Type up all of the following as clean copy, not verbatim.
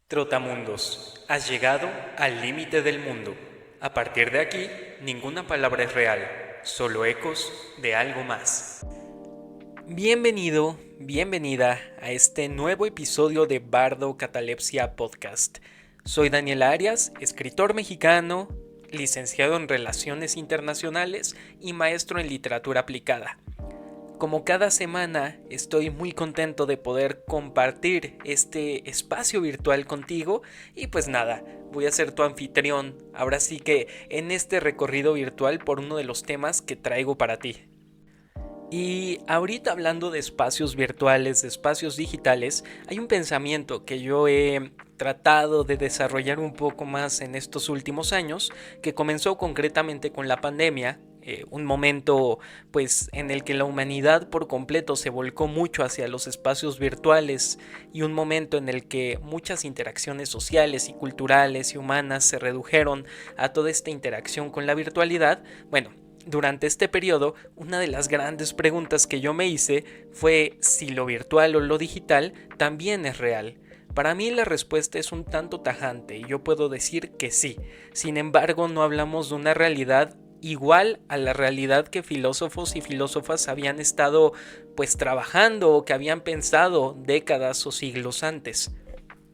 Trotamundos, has llegado al límite del mundo. A partir de aquí, ninguna palabra es real, solo ecos de algo más. Bienvenido, bienvenida a este nuevo episodio de Bardo Catalepsia Podcast. Soy Daniel Arias, escritor mexicano, licenciado en Relaciones Internacionales y maestro en Literatura Aplicada. Como cada semana, estoy muy contento de poder compartir este espacio virtual contigo y pues nada, voy a ser tu anfitrión, ahora sí que en este recorrido virtual por uno de los temas que traigo para ti. Y ahorita hablando de espacios virtuales, de espacios digitales, hay un pensamiento que yo he tratado de desarrollar un poco más en estos últimos años, que comenzó concretamente con la pandemia, un momento pues en el que la humanidad por completo se volcó mucho hacia los espacios virtuales y un momento en el que muchas interacciones sociales y culturales y humanas se redujeron a toda esta interacción con la virtualidad. Bueno, durante este periodo, una de las grandes preguntas que yo me hice fue si lo virtual o lo digital también es real. Para mí la respuesta es un tanto tajante y yo puedo decir que sí. Sin embargo, no hablamos de una realidad igual a la realidad que filósofos y filósofas habían estado pues trabajando o que habían pensado décadas o siglos antes.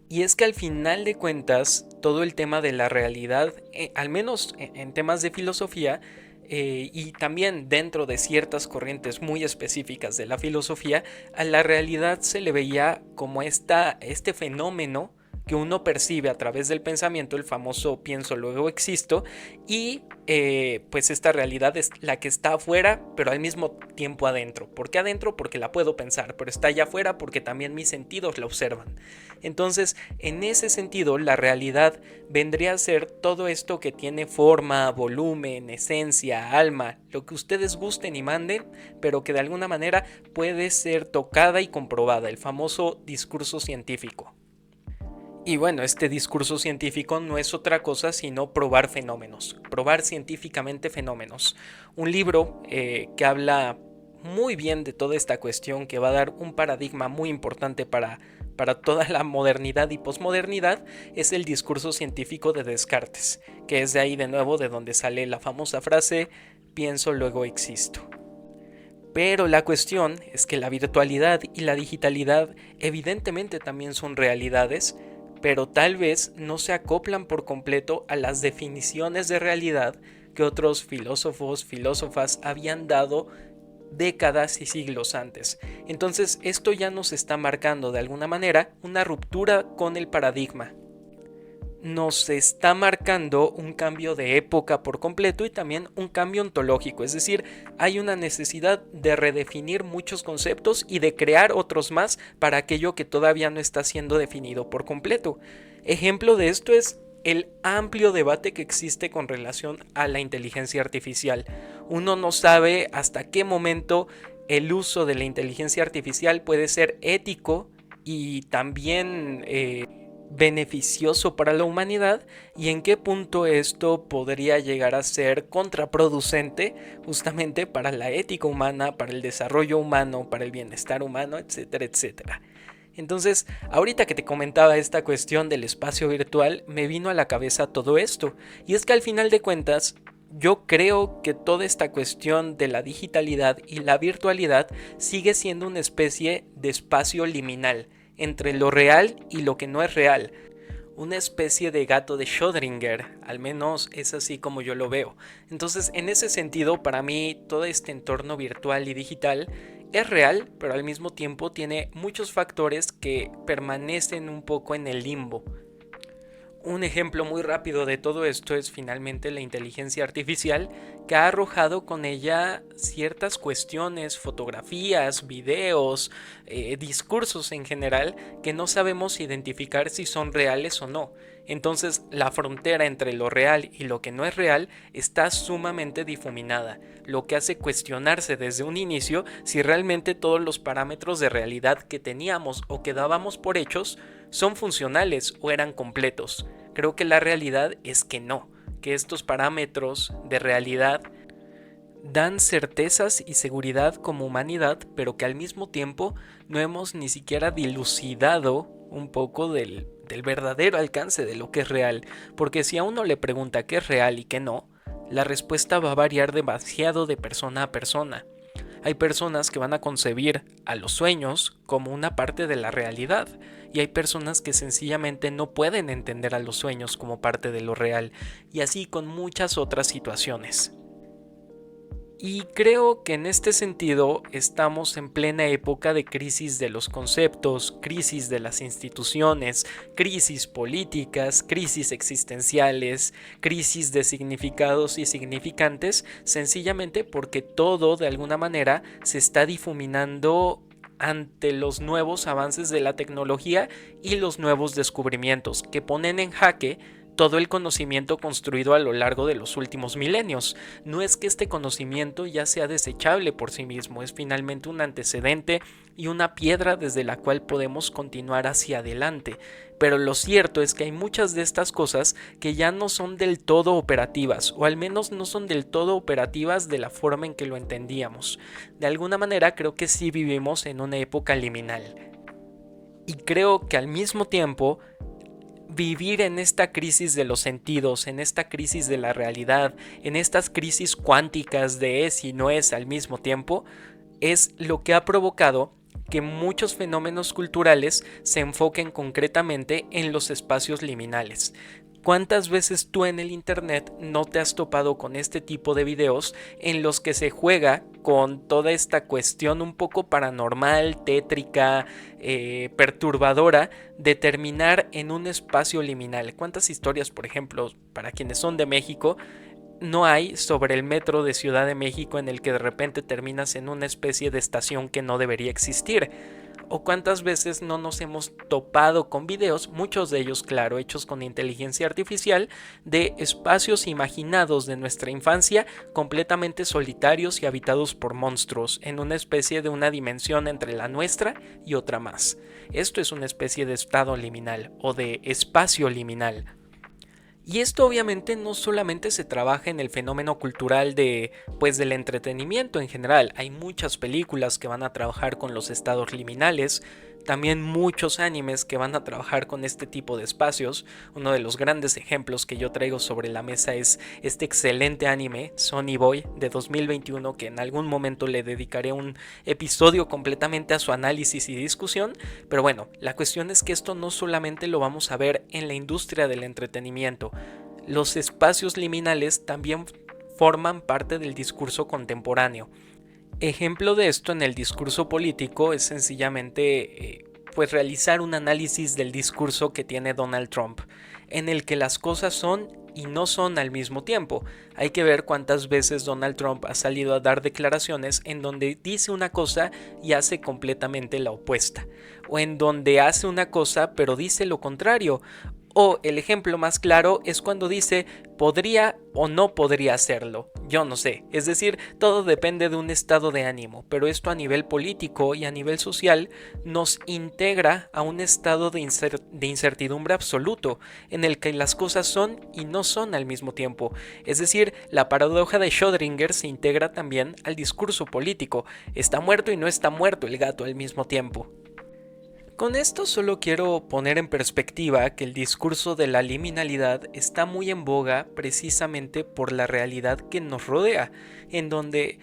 Y es que al final de cuentas, todo el tema de la realidad, al menos en temas de filosofía, y también dentro de ciertas corrientes muy específicas de la filosofía, a la realidad se le veía como este fenómeno que uno percibe a través del pensamiento, el famoso pienso luego existo, y pues esta realidad es la que está afuera, pero al mismo tiempo adentro. ¿Por qué adentro? Porque la puedo pensar, pero está allá afuera porque también mis sentidos la observan. Entonces, en ese sentido, la realidad vendría a ser todo esto que tiene forma, volumen, esencia, alma, lo que ustedes gusten y manden, pero que de alguna manera puede ser tocada y comprobada, el famoso discurso científico. Y bueno, este discurso científico no es otra cosa sino probar fenómenos, probar científicamente fenómenos. Un libro que habla muy bien de toda esta cuestión, que va a dar un paradigma muy importante para toda la modernidad y posmodernidad, es el discurso científico de Descartes, que es de ahí de nuevo de donde sale la famosa frase pienso luego existo. Pero la cuestión es que la virtualidad y la digitalidad evidentemente también son realidades, pero tal vez no se acoplan por completo a las definiciones de realidad que otros filósofos, filósofas habían dado décadas y siglos antes. Entonces esto ya nos está marcando de alguna manera una ruptura con el paradigma. Nos está marcando un cambio de época por completo y también un cambio ontológico, es decir, hay una necesidad de redefinir muchos conceptos y de crear otros más para aquello que todavía no está siendo definido por completo. Ejemplo de esto es el amplio debate que existe con relación a la inteligencia artificial. Uno no sabe hasta qué momento el uso de la inteligencia artificial puede ser ético y también beneficioso para la humanidad y en qué punto esto podría llegar a ser contraproducente justamente para la ética humana, para el desarrollo humano, para el bienestar humano, etcétera, etcétera. Entonces, ahorita que te comentaba esta cuestión del espacio virtual, me vino a la cabeza todo esto. Y es que al final de cuentas, yo creo que toda esta cuestión de la digitalidad y la virtualidad sigue siendo una especie de espacio liminal entre lo real y lo que no es real. Una especie de gato de Schrödinger, al menos es así como yo lo veo. Entonces, en ese sentido, para mí, todo este entorno virtual y digital es real, pero al mismo tiempo tiene muchos factores que permanecen un poco en el limbo. Un ejemplo muy rápido de todo esto es finalmente la inteligencia artificial, que ha arrojado con ella ciertas cuestiones, fotografías, videos, discursos en general, que no sabemos identificar si son reales o no. Entonces la frontera entre lo real y lo que no es real está sumamente difuminada, lo que hace cuestionarse desde un inicio si realmente todos los parámetros de realidad que teníamos o que dábamos por hechos son funcionales o eran completos. Creo que la realidad es que no, que estos parámetros de realidad dan certezas y seguridad como humanidad, pero que al mismo tiempo no hemos ni siquiera dilucidado un poco del del verdadero alcance de lo que es real, porque si a uno le pregunta qué es real y qué no, la respuesta va a variar demasiado de persona a persona. Hay personas que van a concebir a los sueños como una parte de la realidad y hay personas que sencillamente no pueden entender a los sueños como parte de lo real, y así con muchas otras situaciones. Y creo que en este sentido estamos en plena época de crisis de los conceptos, crisis de las instituciones, crisis políticas, crisis existenciales, crisis de significados y significantes, sencillamente porque todo de alguna manera se está difuminando ante los nuevos avances de la tecnología y los nuevos descubrimientos que ponen en jaque todo el conocimiento construido a lo largo de los últimos milenios. No es que este conocimiento ya sea desechable por sí mismo, es finalmente un antecedente y una piedra desde la cual podemos continuar hacia adelante. Pero lo cierto es que hay muchas de estas cosas que ya no son del todo operativas, o al menos no son del todo operativas de la forma en que lo entendíamos. De alguna manera creo que sí vivimos en una época liminal. Y creo que al mismo tiempo vivir en esta crisis de los sentidos, en esta crisis de la realidad, en estas crisis cuánticas de es y no es al mismo tiempo, es lo que ha provocado que muchos fenómenos culturales se enfoquen concretamente en los espacios liminales. ¿Cuántas veces tú en el internet no te has topado con este tipo de videos en los que se juega con toda esta cuestión un poco paranormal, tétrica, perturbadora de terminar en un espacio liminal? ¿Cuántas historias, por ejemplo, para quienes son de México, no hay sobre el metro de Ciudad de México en el que de repente terminas en una especie de estación que no debería existir? ¿O cuántas veces no nos hemos topado con videos, muchos de ellos claro, hechos con inteligencia artificial, de espacios imaginados de nuestra infancia completamente solitarios y habitados por monstruos, en una especie de una dimensión entre la nuestra y otra más? Esto es una especie de estado liminal o de espacio liminal. Y esto obviamente no solamente se trabaja en el fenómeno cultural del entretenimiento en general. Hay muchas películas que van a trabajar con los estados liminales, también muchos animes que van a trabajar con este tipo de espacios. Uno de los grandes ejemplos que yo traigo sobre la mesa es este excelente anime Sonny Boy de 2021, que en algún momento le dedicaré un episodio completamente a su análisis y discusión. Pero bueno, la cuestión es que esto no solamente lo vamos a ver en la industria del entretenimiento. Los espacios liminales también forman parte del discurso contemporáneo. Ejemplo de esto en el discurso político es sencillamente realizar un análisis del discurso que tiene Donald Trump, en el que las cosas son y no son al mismo tiempo. Hay que ver cuántas veces Donald Trump ha salido a dar declaraciones en donde dice una cosa y hace completamente la opuesta, o en donde hace una cosa pero dice lo contrario. O el ejemplo más claro es cuando dice podría o no podría hacerlo, yo no sé, es decir, todo depende de un estado de ánimo, pero esto a nivel político y a nivel social nos integra a un estado de incertidumbre absoluto, en el que las cosas son y no son al mismo tiempo. Es decir, la paradoja de Schrödinger se integra también al discurso político, está muerto y no está muerto el gato al mismo tiempo. Con esto solo quiero poner en perspectiva que el discurso de la liminalidad está muy en boga precisamente por la realidad que nos rodea, en donde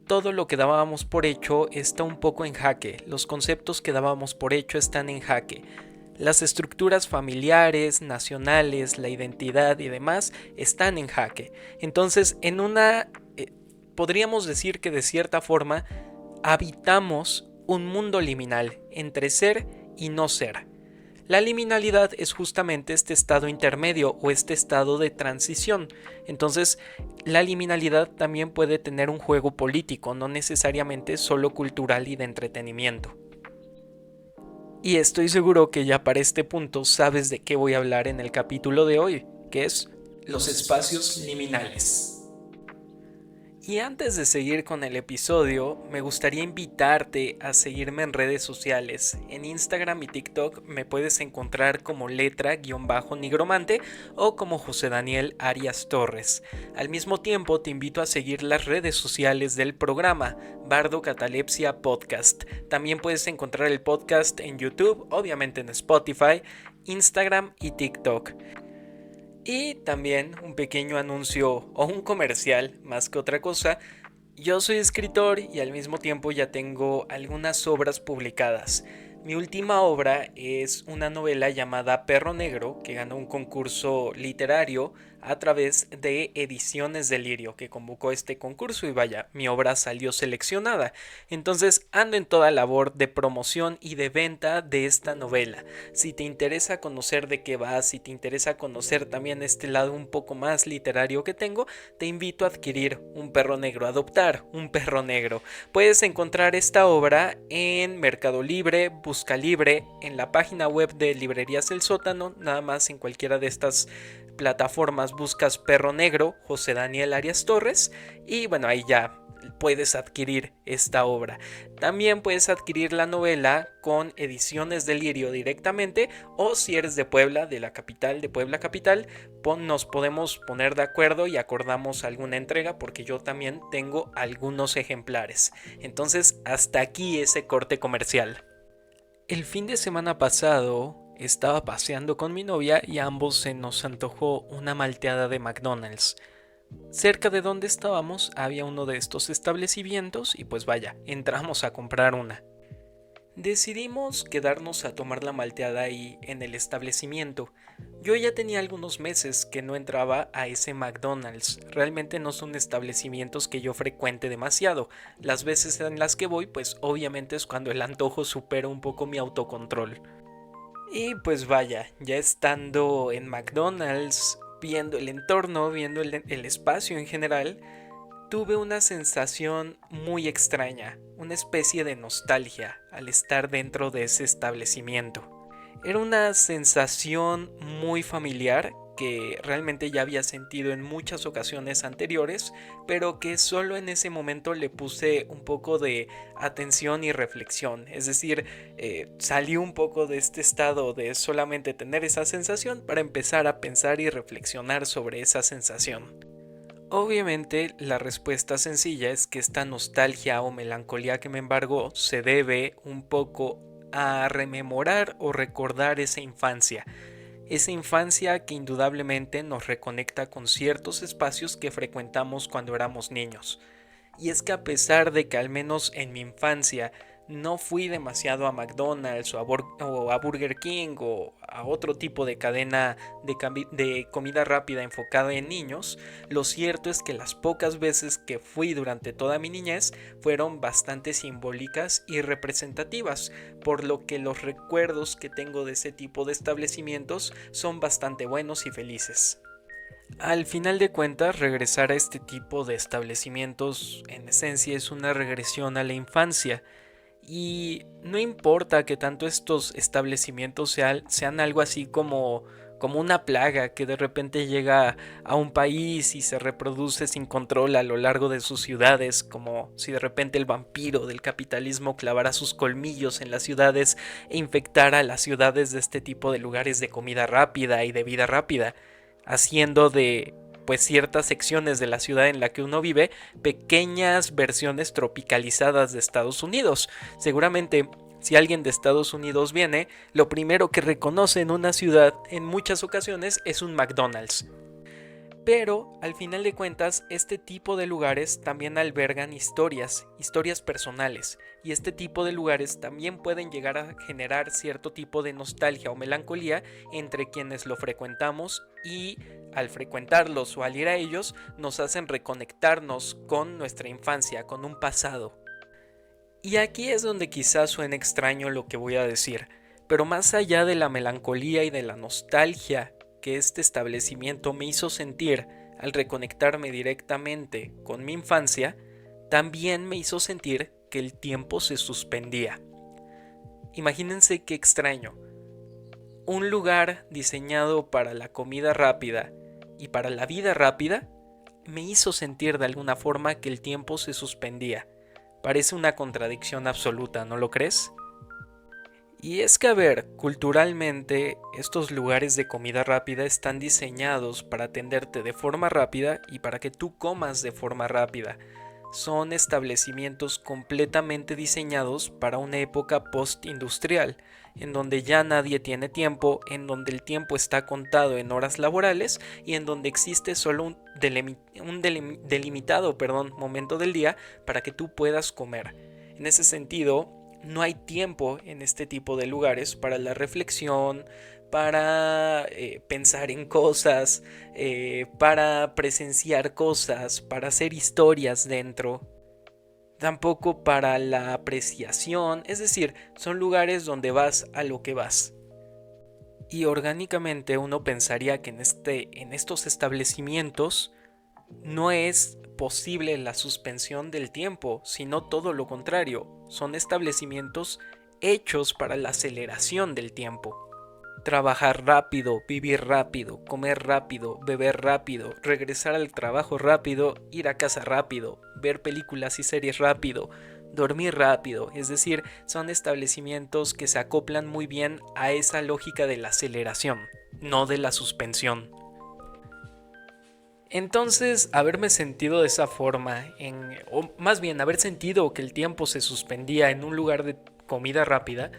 todo lo que dábamos por hecho está un poco en jaque, los conceptos que dábamos por hecho están en jaque, las estructuras familiares, nacionales, la identidad y demás están en jaque. Entonces, podríamos decir que de cierta forma habitamos un mundo liminal entre ser y no ser. La liminalidad es justamente este estado intermedio o este estado de transición. Entonces, la liminalidad también puede tener un juego político, no necesariamente solo cultural y de entretenimiento. Y estoy seguro que ya para este punto sabes de qué voy a hablar en el capítulo de hoy, que es los espacios liminales. Y antes de seguir con el episodio, me gustaría invitarte a seguirme en redes sociales. En Instagram y TikTok me puedes encontrar como letra-nigromante o como José Daniel Arias Torres. Al mismo tiempo te invito a seguir las redes sociales del programa, Bardo Catalepsia Podcast. También puedes encontrar el podcast en YouTube, obviamente en Spotify, Instagram y TikTok. Y también un pequeño anuncio o un comercial, más que otra cosa. Yo soy escritor y al mismo tiempo ya tengo algunas obras publicadas. Mi última obra es una novela llamada Perro Negro, que ganó un concurso literario a través de Ediciones Delirio, que convocó este concurso y vaya, mi obra salió seleccionada. Entonces ando en toda labor de promoción y de venta de esta novela. Si te interesa conocer de qué va, si te interesa conocer también este lado un poco más literario que tengo, te invito a adquirir un perro negro, a adoptar un perro negro. Puedes encontrar esta obra en Mercado Libre, Busca Libre, en la página web de Librerías El Sótano, nada más en cualquiera de estas plataformas buscas Perro Negro, José Daniel Arias Torres, y bueno, ahí ya puedes adquirir esta obra. También puedes adquirir la novela con Ediciones Delirio directamente, o si eres de Puebla, de la capital, de Puebla capital, nos podemos poner de acuerdo y acordamos alguna entrega, porque yo también tengo algunos ejemplares. Entonces, hasta aquí ese corte comercial. El fin de semana pasado estaba paseando con mi novia y a ambos se nos antojó una malteada de McDonald's. Cerca de donde estábamos había uno de estos establecimientos y pues vaya, entramos a comprar una. Decidimos quedarnos a tomar la malteada ahí en el establecimiento. Yo ya tenía algunos meses que no entraba a ese McDonald's. Realmente no son establecimientos que yo frecuente demasiado. Las veces en las que voy, pues obviamente es cuando el antojo supera un poco mi autocontrol. Y pues vaya, ya estando en McDonald's, viendo el entorno, viendo el espacio en general, tuve una sensación muy extraña, una especie de nostalgia al estar dentro de ese establecimiento. Era una sensación muy familiar que realmente ya había sentido en muchas ocasiones anteriores, pero que solo en ese momento le puse un poco de atención y reflexión. Es decir, salí un poco de este estado de solamente tener esa sensación para empezar a pensar y reflexionar sobre esa sensación. Obviamente la respuesta sencilla es que esta nostalgia o melancolía que me embargó se debe un poco a rememorar o recordar esa infancia que indudablemente nos reconecta con ciertos espacios que frecuentamos cuando éramos niños. Y es que a pesar de que al menos en mi infancia no fui demasiado a McDonald's o a Burger King o a otro tipo de cadena de comida rápida enfocada en niños, lo cierto es que las pocas veces que fui durante toda mi niñez fueron bastante simbólicas y representativas, por lo que los recuerdos que tengo de ese tipo de establecimientos son bastante buenos y felices. Al final de cuentas, regresar a este tipo de establecimientos en esencia es una regresión a la infancia. Y no importa que tanto estos establecimientos sean algo así como una plaga que de repente llega a un país y se reproduce sin control a lo largo de sus ciudades, como si de repente el vampiro del capitalismo clavara sus colmillos en las ciudades e infectara a las ciudades de este tipo de lugares de comida rápida y de vida rápida, haciendo de pues ciertas secciones de la ciudad en la que uno vive pequeñas versiones tropicalizadas de Estados Unidos. Seguramente si alguien de Estados Unidos viene, lo primero que reconoce en una ciudad en muchas ocasiones es un McDonald's. Pero al final de cuentas, este tipo de lugares también albergan historias personales, y este tipo de lugares también pueden llegar a generar cierto tipo de nostalgia o melancolía entre quienes lo frecuentamos, y al frecuentarlos o al ir a ellos nos hacen reconectarnos con nuestra infancia, con un pasado. Y aquí es donde quizás suene extraño lo que voy a decir, pero más allá de la melancolía y de la nostalgia que este establecimiento me hizo sentir al reconectarme directamente con mi infancia, también me hizo sentir que el tiempo se suspendía. Imagínense qué extraño. Un lugar diseñado para la comida rápida y para la vida rápida me hizo sentir de alguna forma que el tiempo se suspendía. Parece una contradicción absoluta, ¿no lo crees? Y es que, a ver, culturalmente estos lugares de comida rápida están diseñados para atenderte de forma rápida y para que tú comas de forma rápida. son establecimientos completamente diseñados para una época post-industrial, en donde ya nadie tiene tiempo, en donde el tiempo está contado en horas laborales y en donde existe solo un delimitado momento del día para que tú puedas comer. En ese sentido, no hay tiempo en este tipo de lugares para la reflexión, para pensar en cosas, para presenciar cosas, para hacer historias dentro. Tampoco para la apreciación, es decir, son lugares donde vas a lo que vas. Y orgánicamente uno pensaría que en estos establecimientos no es posible la suspensión del tiempo, sino todo lo contrario, son establecimientos hechos para la aceleración del tiempo. Trabajar rápido, vivir rápido, comer rápido, beber rápido, regresar al trabajo rápido, ir a casa rápido, ver películas y series rápido, dormir rápido, es decir, son establecimientos que se acoplan muy bien a esa lógica de la aceleración, no de la suspensión. Entonces, haberme sentido de esa forma, o más bien haber sentido que el tiempo se suspendía en un lugar de comida rápida,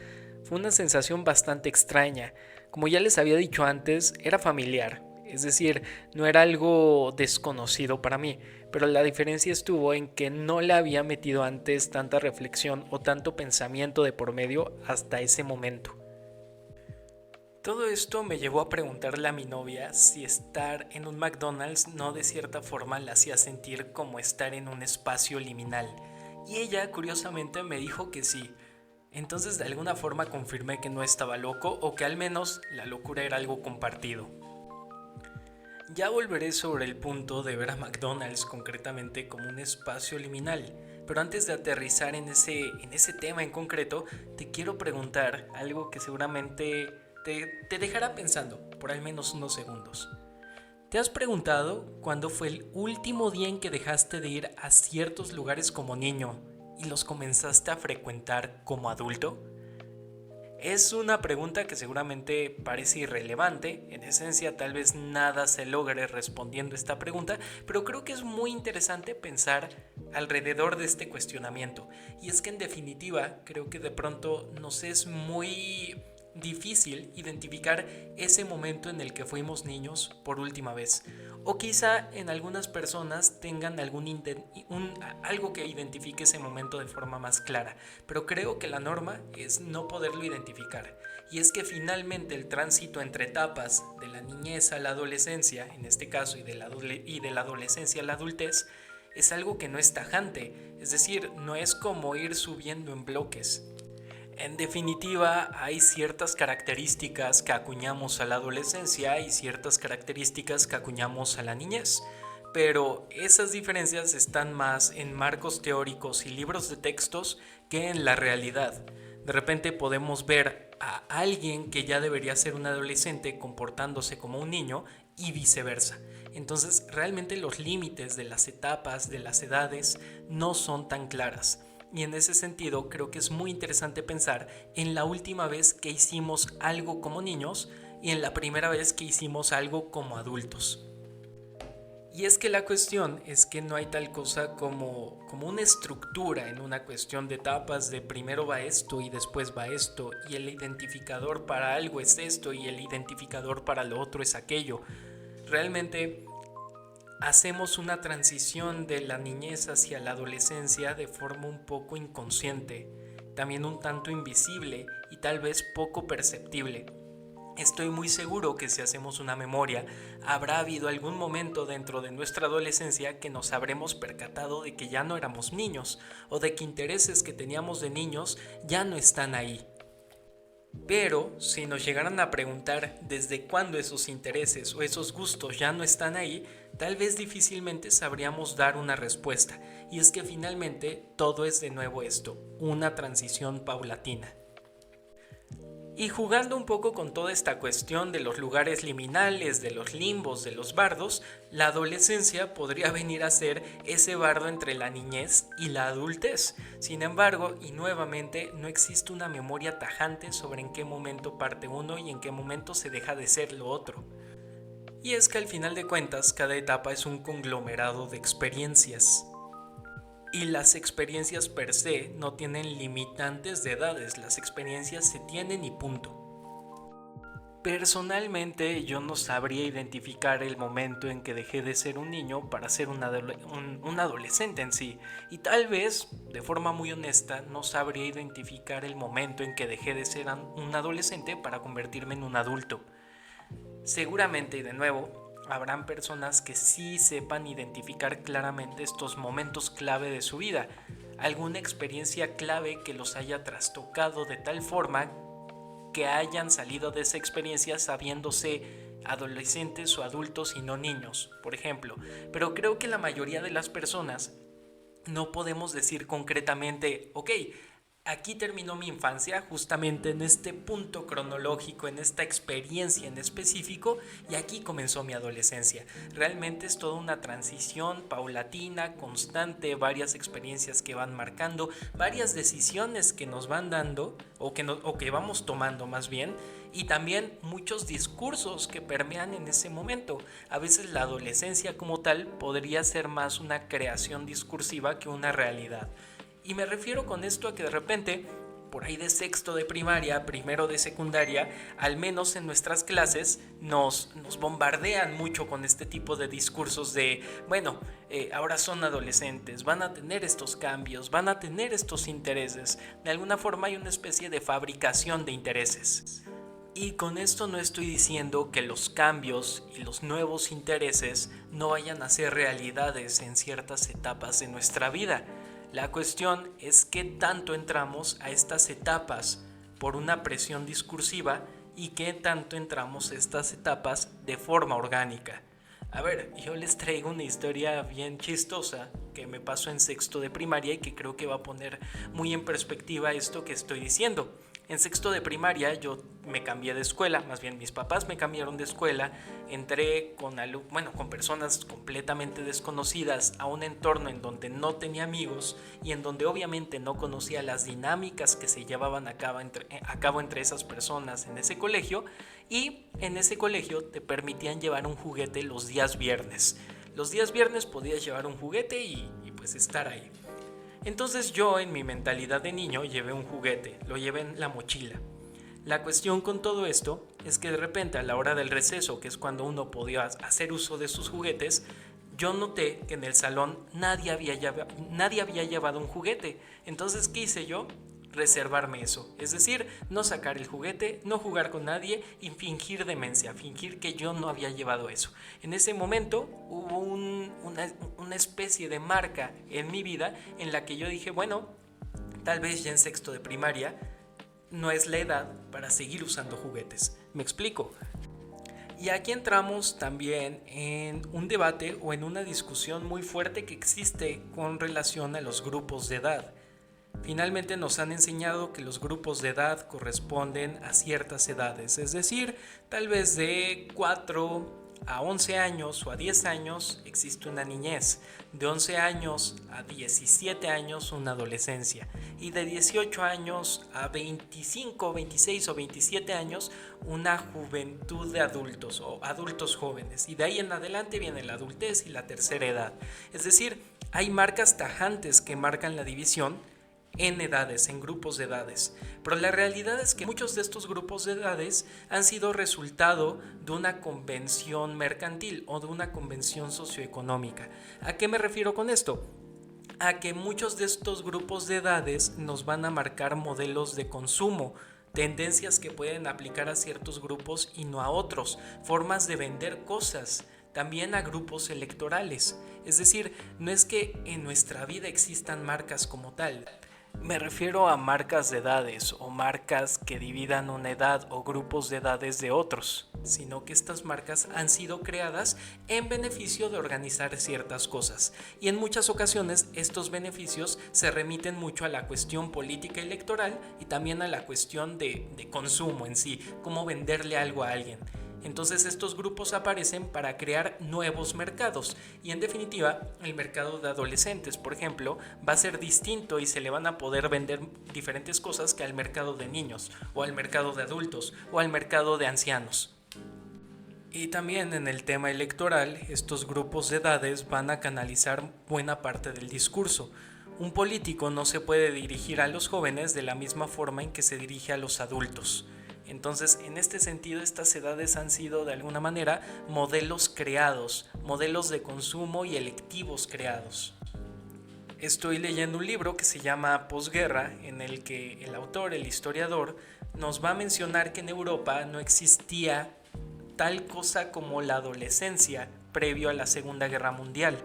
fue una sensación bastante extraña. Como ya les había dicho antes, era familiar, es decir, no era algo desconocido para mí, pero la diferencia estuvo en que no le había metido antes tanta reflexión o tanto pensamiento de por medio hasta ese momento. Todo esto me llevó a preguntarle a mi novia si estar en un McDonald's no de cierta forma la hacía sentir como estar en un espacio liminal. Y ella curiosamente me dijo que sí. Entonces de alguna forma confirmé que no estaba loco o que al menos la locura era algo compartido. Ya volveré sobre el punto de ver a McDonald's concretamente como un espacio liminal, pero antes de aterrizar en ese tema en concreto, te quiero preguntar algo que seguramente te dejará pensando por al menos unos segundos. ¿Te has preguntado cuándo fue el último día en que dejaste de ir a ciertos lugares como niño y los comenzaste a frecuentar como adulto? Es una pregunta que seguramente parece irrelevante, en esencia tal vez nada se logre respondiendo esta pregunta, pero creo que es muy interesante pensar alrededor de este cuestionamiento. Y es que en definitiva creo que de pronto nos es muy difícil identificar ese momento en el que fuimos niños por última vez. O quizá en algunas personas tengan algo que identifique ese momento de forma más clara, pero creo que la norma es no poderlo identificar. Y es que finalmente el tránsito entre etapas de la niñez a la adolescencia, en este caso, y de la adolescencia a la adultez, es algo que no es tajante, es decir, no es como ir subiendo en bloques. En definitiva, hay ciertas características que acuñamos a la adolescencia y ciertas características que acuñamos a la niñez, pero esas diferencias están más en marcos teóricos y libros de textos que en la realidad. De repente podemos ver a alguien que ya debería ser un adolescente comportándose como un niño y viceversa. Entonces, realmente los límites de las etapas, de las edades, no son tan claras. Y en ese sentido creo que es muy interesante pensar en la última vez que hicimos algo como niños y en la primera vez que hicimos algo como adultos. Y es que la cuestión es que no hay tal cosa como una estructura en una cuestión de etapas de primero va esto y después va esto y el identificador para algo es esto y el identificador para lo otro es aquello. Realmente hacemos una transición de la niñez hacia la adolescencia de forma un poco inconsciente, también un tanto invisible y tal vez poco perceptible. Estoy muy seguro que si hacemos una memoria, habrá habido algún momento dentro de nuestra adolescencia que nos habremos percatado de que ya no éramos niños o de que intereses que teníamos de niños ya no están ahí. Pero si nos llegaran a preguntar desde cuándo esos intereses o esos gustos ya no están ahí, tal vez difícilmente sabríamos dar una respuesta. Y es que finalmente todo es de nuevo esto, una transición paulatina. Y jugando un poco con toda esta cuestión de los lugares liminales, de los limbos, de los bardos, la adolescencia podría venir a ser ese bardo entre la niñez y la adultez. Sin embargo, y nuevamente, no existe una memoria tajante sobre en qué momento parte uno y en qué momento se deja de ser lo otro. Y es que al final de cuentas, cada etapa es un conglomerado de experiencias. Y las experiencias per se no tienen limitantes de edades, las experiencias se tienen y punto. Personalmente yo no sabría identificar el momento en que dejé de ser un niño para ser un adolescente en sí. Y tal vez, de forma muy honesta, no sabría identificar el momento en que dejé de ser un adolescente para convertirme en un adulto. Seguramente, y de nuevo, habrán personas que sí sepan identificar claramente estos momentos clave de su vida, alguna experiencia clave que los haya trastocado de tal forma que hayan salido de esa experiencia sabiéndose adolescentes o adultos y no niños, por ejemplo. Pero creo que la mayoría de las personas no podemos decir concretamente, ok, aquí terminó mi infancia, justamente en este punto cronológico, en esta experiencia en específico, y aquí comenzó mi adolescencia. Realmente es toda una transición paulatina, constante, varias experiencias que van marcando, varias decisiones que nos van dando, o que vamos tomando más bien, y también muchos discursos que permean en ese momento. A veces la adolescencia como tal podría ser más una creación discursiva que una realidad. Y me refiero con esto a que de repente, por ahí de sexto de primaria, primero de secundaria, al menos en nuestras clases, nos bombardean mucho con este tipo de discursos de, bueno, ahora son adolescentes, van a tener estos cambios, van a tener estos intereses. De alguna forma hay una especie de fabricación de intereses. Y con esto no estoy diciendo que los cambios y los nuevos intereses no vayan a ser realidades en ciertas etapas de nuestra vida. La cuestión es qué tanto entramos a estas etapas por una presión discursiva y qué tanto entramos a estas etapas de forma orgánica. A ver, yo les traigo una historia bien chistosa que me pasó en sexto de primaria y que creo que va a poner muy en perspectiva esto que estoy diciendo. En sexto de primaria yo me cambié de escuela, más bien mis papás me cambiaron de escuela, entré con personas completamente desconocidas a un entorno en donde no tenía amigos y en donde obviamente no conocía las dinámicas que se llevaban a cabo entre esas personas en ese colegio, y en ese colegio te permitían llevar un juguete los días viernes. Los días viernes podías llevar un juguete y pues estar ahí. Entonces yo en mi mentalidad de niño llevé un juguete, lo llevé en la mochila. La cuestión con todo esto es que de repente a la hora del receso, que es cuando uno podía hacer uso de sus juguetes, yo noté que en el salón nadie había llevado un juguete. Entonces, ¿qué hice yo? Reservarme eso, es decir, no sacar el juguete, no jugar con nadie y fingir demencia, fingir que yo no había llevado eso. En ese momento hubo una especie de marca en mi vida en la que yo dije, bueno, tal vez ya en sexto de primaria no es la edad para seguir usando juguetes. ¿Me explico? Y aquí entramos también en un debate o en una discusión muy fuerte que existe con relación a los grupos de edad. Finalmente nos han enseñado que los grupos de edad corresponden a ciertas edades, es decir, tal vez de 4 a 11 años o a 10 años existe una niñez, de 11 años a 17 años una adolescencia y de 18 años a 25, 26 o 27 años una juventud de adultos o adultos jóvenes, y de ahí en adelante viene la adultez y la tercera edad. Es decir, hay marcas tajantes que marcan la división en edades, en grupos de edades. Pero la realidad es que muchos de estos grupos de edades han sido resultado de una convención mercantil o de una convención socioeconómica. ¿A qué me refiero con esto? A que muchos de estos grupos de edades nos van a marcar modelos de consumo, tendencias que pueden aplicar a ciertos grupos y no a otros, formas de vender cosas, también a grupos electorales. Es decir, no es que en nuestra vida existan marcas como tal. Me refiero a marcas de edades o marcas que dividan una edad o grupos de edades de otros, sino que estas marcas han sido creadas en beneficio de organizar ciertas cosas, y en muchas ocasiones estos beneficios se remiten mucho a la cuestión política electoral y también a la cuestión de consumo en sí, cómo venderle algo a alguien. Entonces estos grupos aparecen para crear nuevos mercados, y en definitiva el mercado de adolescentes, por ejemplo, va a ser distinto y se le van a poder vender diferentes cosas que al mercado de niños o al mercado de adultos o al mercado de ancianos. Y también en el tema electoral, estos grupos de edades van a canalizar buena parte del discurso. un político no se puede dirigir a los jóvenes de la misma forma en que se dirige a los adultos. Entonces, en este sentido, estas edades han sido de alguna manera modelos creados, modelos de consumo y electivos creados. Estoy leyendo un libro que se llama Posguerra, en el que el autor, el historiador, nos va a mencionar que en Europa no existía tal cosa como la adolescencia previo a la Segunda Guerra Mundial,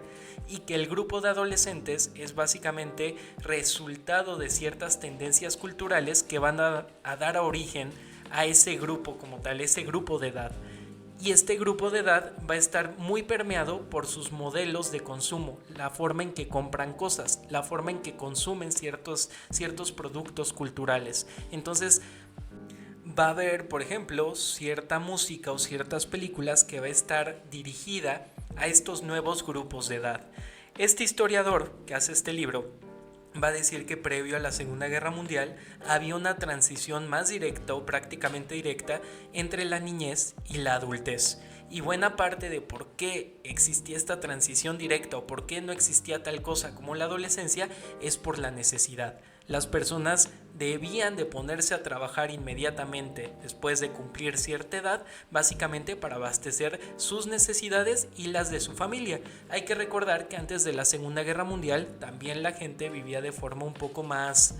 y que el grupo de adolescentes es básicamente resultado de ciertas tendencias culturales que van a dar origen a ese grupo como tal, ese grupo de edad. Y este grupo de edad va a estar muy permeado por sus modelos de consumo, la forma en que compran cosas, la forma en que consumen ciertos productos culturales. Entonces, va a haber, por ejemplo, cierta música o ciertas películas que va a estar dirigida a estos nuevos grupos de edad. Este historiador que hace este libro va a decir que previo a la Segunda Guerra Mundial había una transición más directa o prácticamente directa entre la niñez y la adultez. Y buena parte de por qué existía esta transición directa o por qué no existía tal cosa como la adolescencia es por la necesidad. Las personas debían de ponerse a trabajar inmediatamente después de cumplir cierta edad, básicamente para abastecer sus necesidades y las de su familia. Hay que recordar que antes de la Segunda Guerra Mundial también la gente vivía de forma un poco más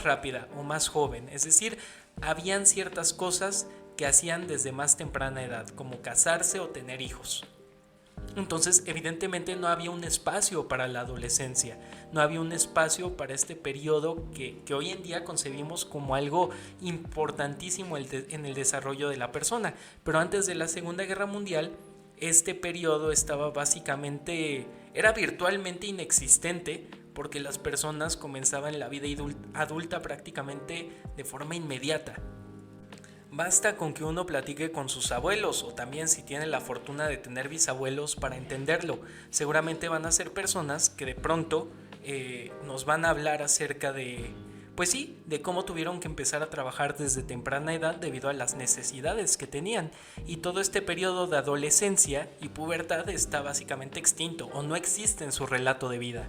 rápida o más joven, es decir, habían ciertas cosas que hacían desde más temprana edad, como casarse o tener hijos. Entonces, evidentemente no había un espacio para la adolescencia, no había un espacio para este periodo que hoy en día concebimos como algo importantísimo en el desarrollo de la persona. Pero antes de la Segunda Guerra Mundial, este periodo era virtualmente inexistente, porque las personas comenzaban la vida adulta prácticamente de forma inmediata. Basta con que uno platique con sus abuelos o también si tiene la fortuna de tener bisabuelos para entenderlo. Seguramente van a ser personas que de pronto nos van a hablar acerca de cómo tuvieron que empezar a trabajar desde temprana edad debido a las necesidades que tenían. Y todo este periodo de adolescencia y pubertad está básicamente extinto o no existe en su relato de vida.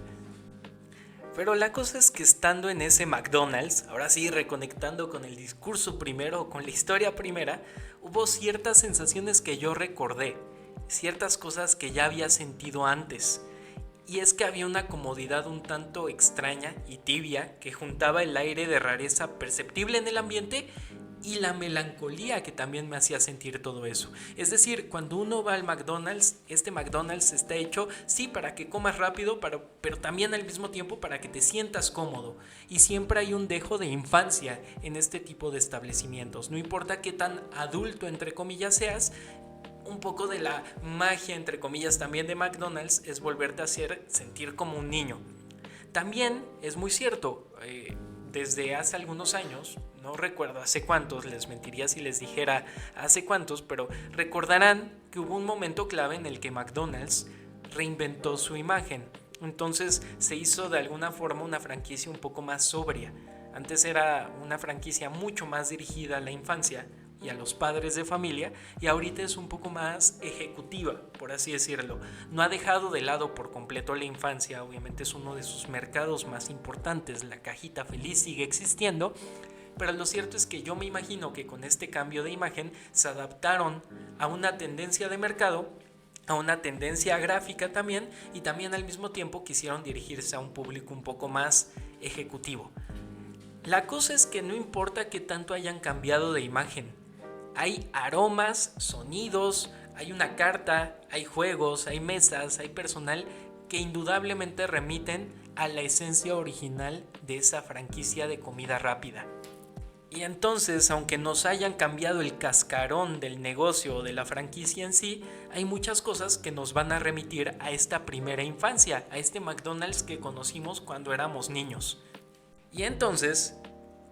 Pero la cosa es que estando en ese McDonald's, ahora sí reconectando con el discurso primero o con la historia primera, hubo ciertas sensaciones que yo recordé, ciertas cosas que ya había sentido antes. Y es que había una comodidad un tanto extraña y tibia que juntaba el aire de rareza perceptible en el ambiente y la melancolía que también me hacía sentir todo eso. Es decir, cuando uno va al McDonald's, este McDonald's está hecho, sí, para que comas rápido, pero también al mismo tiempo para que te sientas cómodo. Y siempre hay un dejo de infancia en este tipo de establecimientos. No importa qué tan adulto, entre comillas, seas, un poco de la magia, entre comillas, también de McDonald's es volverte a hacer sentir como un niño. También es muy cierto, desde hace algunos años, no recuerdo hace cuántos, les mentiría si les dijera hace cuántos, pero recordarán que hubo un momento clave en el que McDonald's reinventó su imagen. Entonces se hizo de alguna forma una franquicia un poco más sobria. Antes era una franquicia mucho más dirigida a la infancia y a los padres de familia, y ahorita es un poco más ejecutiva, por así decirlo. No ha dejado de lado por completo la infancia, obviamente es uno de sus mercados más importantes, la cajita feliz sigue existiendo, pero lo cierto es que yo me imagino que con este cambio de imagen se adaptaron a una tendencia de mercado, a una tendencia gráfica también, y también al mismo tiempo quisieron dirigirse a un público un poco más ejecutivo. La cosa es que no importa qué tanto hayan cambiado de imagen, hay aromas, sonidos, hay una carta, hay juegos, hay mesas, hay personal que indudablemente remiten a la esencia original de esa franquicia de comida rápida. Y entonces, aunque nos hayan cambiado el cascarón del negocio o de la franquicia en sí, hay muchas cosas que nos van a remitir a esta primera infancia, a este McDonald's que conocimos cuando éramos niños. Y entonces,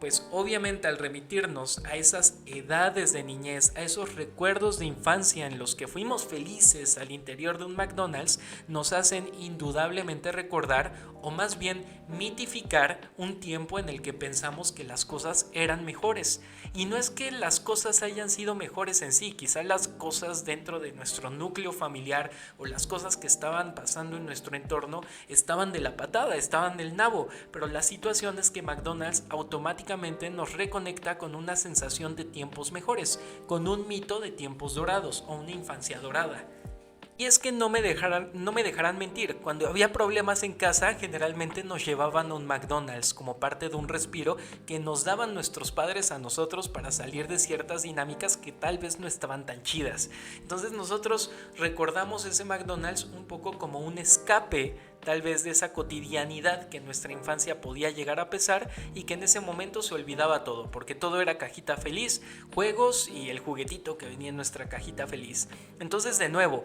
pues obviamente al remitirnos a esas edades de niñez, a esos recuerdos de infancia en los que fuimos felices al interior de un McDonald's, nos hacen indudablemente recordar, o más bien mitificar, un tiempo en el que pensamos que las cosas eran mejores. Y no es que las cosas hayan sido mejores en sí, quizá las cosas dentro de nuestro núcleo familiar o las cosas que estaban pasando en nuestro entorno estaban de la patada, estaban del nabo, pero la situación es que McDonald's automáticamente nos reconecta con una sensación de tiempos mejores, con un mito de tiempos dorados o una infancia dorada. Y es que no me dejarán mentir, cuando había problemas en casa generalmente nos llevaban a un McDonald's como parte de un respiro que nos daban nuestros padres a nosotros para salir de ciertas dinámicas que tal vez no estaban tan chidas. Entonces nosotros recordamos ese McDonald's un poco como un escape tal vez de esa cotidianidad que en nuestra infancia podía llegar a pesar y que en ese momento se olvidaba todo, porque todo era cajita feliz, juegos y el juguetito que venía en nuestra cajita feliz. Entonces de nuevo,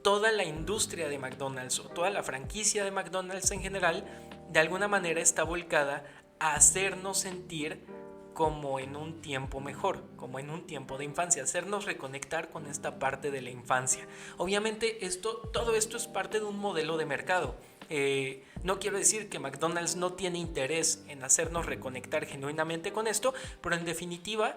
toda la industria de McDonald's o toda la franquicia de McDonald's en general de alguna manera está volcada a hacernos sentir como en un tiempo mejor, como en un tiempo de infancia, hacernos reconectar con esta parte de la infancia. Obviamente todo esto es parte de un modelo de mercado. No quiero decir que McDonald's no tiene interés en hacernos reconectar genuinamente con esto, pero en definitiva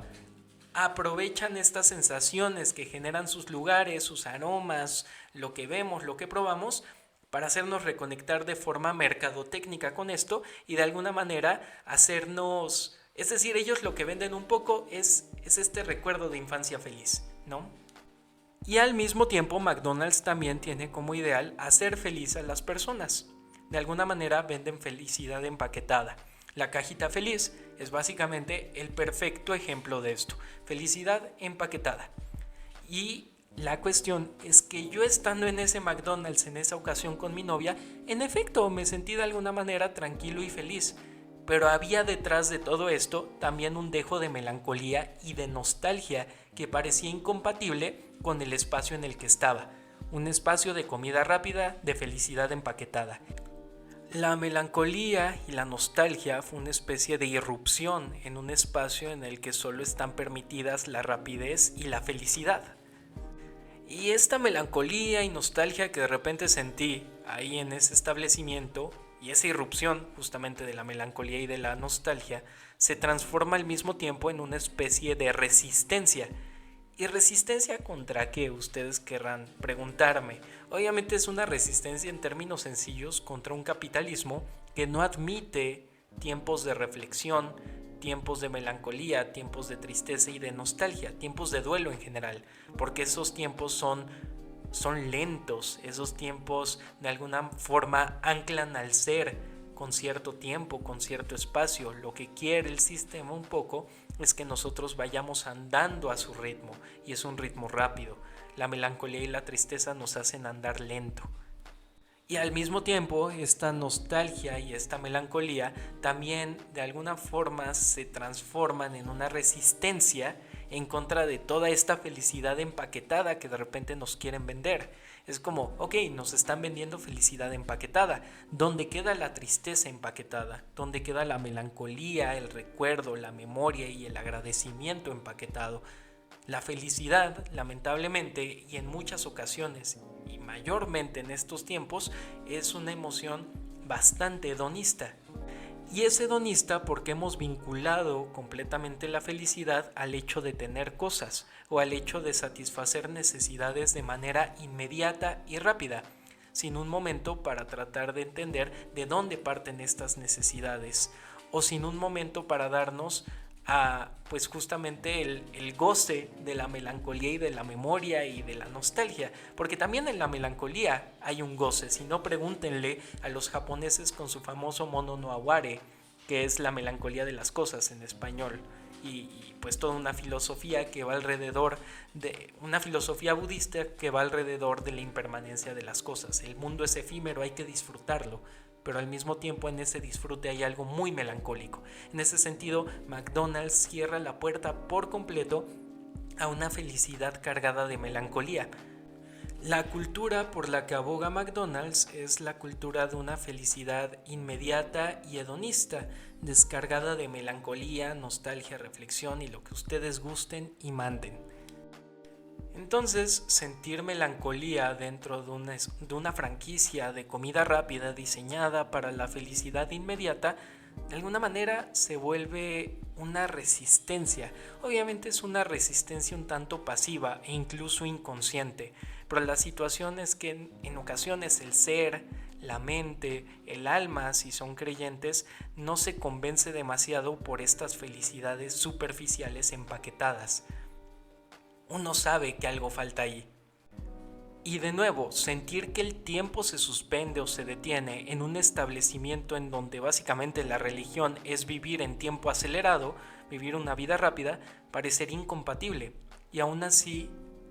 aprovechan estas sensaciones que generan sus lugares, sus aromas, lo que vemos, lo que probamos, para hacernos reconectar de forma mercadotécnica con esto y de alguna manera hacernos, es decir, ellos lo que venden un poco es este recuerdo de infancia feliz, ¿no? Y al mismo tiempo McDonald's también tiene como ideal hacer feliz a las personas. De alguna manera venden felicidad empaquetada. La cajita feliz es básicamente el perfecto ejemplo de esto, felicidad empaquetada. Y la cuestión es que yo estando en ese McDonald's en esa ocasión con mi novia, en efecto me sentí de alguna manera tranquilo y feliz, pero había detrás de todo esto también un dejo de melancolía y de nostalgia que parecía incompatible con el espacio en el que estaba, un espacio de comida rápida, de felicidad empaquetada. La melancolía y la nostalgia fue una especie de irrupción en un espacio en el que solo están permitidas la rapidez y la felicidad. Y esta melancolía y nostalgia que de repente sentí ahí en ese establecimiento, y esa irrupción justamente de la melancolía y de la nostalgia, se transforma al mismo tiempo en una especie de resistencia. ¿Y resistencia contra qué? Ustedes querrán preguntarme. Obviamente es una resistencia en términos sencillos contra un capitalismo que no admite tiempos de reflexión, tiempos de melancolía, tiempos de tristeza y de nostalgia, tiempos de duelo en general, porque esos tiempos son lentos, esos tiempos de alguna forma anclan al ser con cierto tiempo, con cierto espacio. Lo que quiere el sistema un poco es que nosotros vayamos andando a su ritmo, y es un ritmo rápido. La melancolía y la tristeza nos hacen andar lento. Y al mismo tiempo, esta nostalgia y esta melancolía también de alguna forma se transforman en una resistencia en contra de toda esta felicidad empaquetada que de repente nos quieren vender. Es como, ok, nos están vendiendo felicidad empaquetada. ¿Dónde queda la tristeza empaquetada? ¿Dónde queda la melancolía, el recuerdo, la memoria y el agradecimiento empaquetado? La felicidad, lamentablemente, y en muchas ocasiones, y mayormente en estos tiempos, es una emoción bastante hedonista. Y es hedonista porque hemos vinculado completamente la felicidad al hecho de tener cosas o al hecho de satisfacer necesidades de manera inmediata y rápida, sin un momento para tratar de entender de dónde parten estas necesidades, o sin un momento para darnos a pues justamente el goce de la melancolía y de la memoria y de la nostalgia, porque también en la melancolía hay un goce. Si no, pregúntenle a los japoneses con su famoso mono no aware, que es la melancolía de las cosas en español, y pues toda una filosofía que va alrededor de una filosofía budista que va alrededor de la impermanencia de las cosas. El mundo es efímero, hay que disfrutarlo, pero al mismo tiempo en ese disfrute hay algo muy melancólico. En ese sentido, McDonald's cierra la puerta por completo a una felicidad cargada de melancolía. La cultura por la que aboga McDonald's es la cultura de una felicidad inmediata y hedonista, descargada de melancolía, nostalgia, reflexión y lo que ustedes gusten y manden. Entonces, sentir melancolía dentro de una franquicia de comida rápida diseñada para la felicidad inmediata de alguna manera se vuelve una resistencia. Obviamente es una resistencia un tanto pasiva e incluso inconsciente, pero la situación es que en ocasiones el ser, la mente, el alma, si son creyentes, no se convence demasiado por estas felicidades superficiales empaquetadas. Uno sabe que algo falta ahí. Y de nuevo, sentir que el tiempo se suspende o se detiene en un establecimiento en donde básicamente la religión es vivir en tiempo acelerado, vivir una vida rápida, parecería incompatible. Y aún así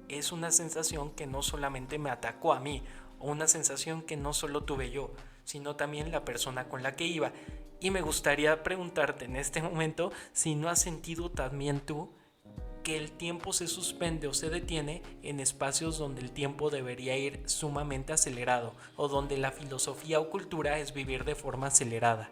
es una sensación que no solamente me atacó a mí, o una sensación que no solo tuve yo, sino también la persona con la que iba. Y me gustaría preguntarte en este momento si no has sentido también tú que el tiempo se suspende o se detiene en espacios donde el tiempo debería ir sumamente acelerado o donde la filosofía o cultura es vivir de forma acelerada.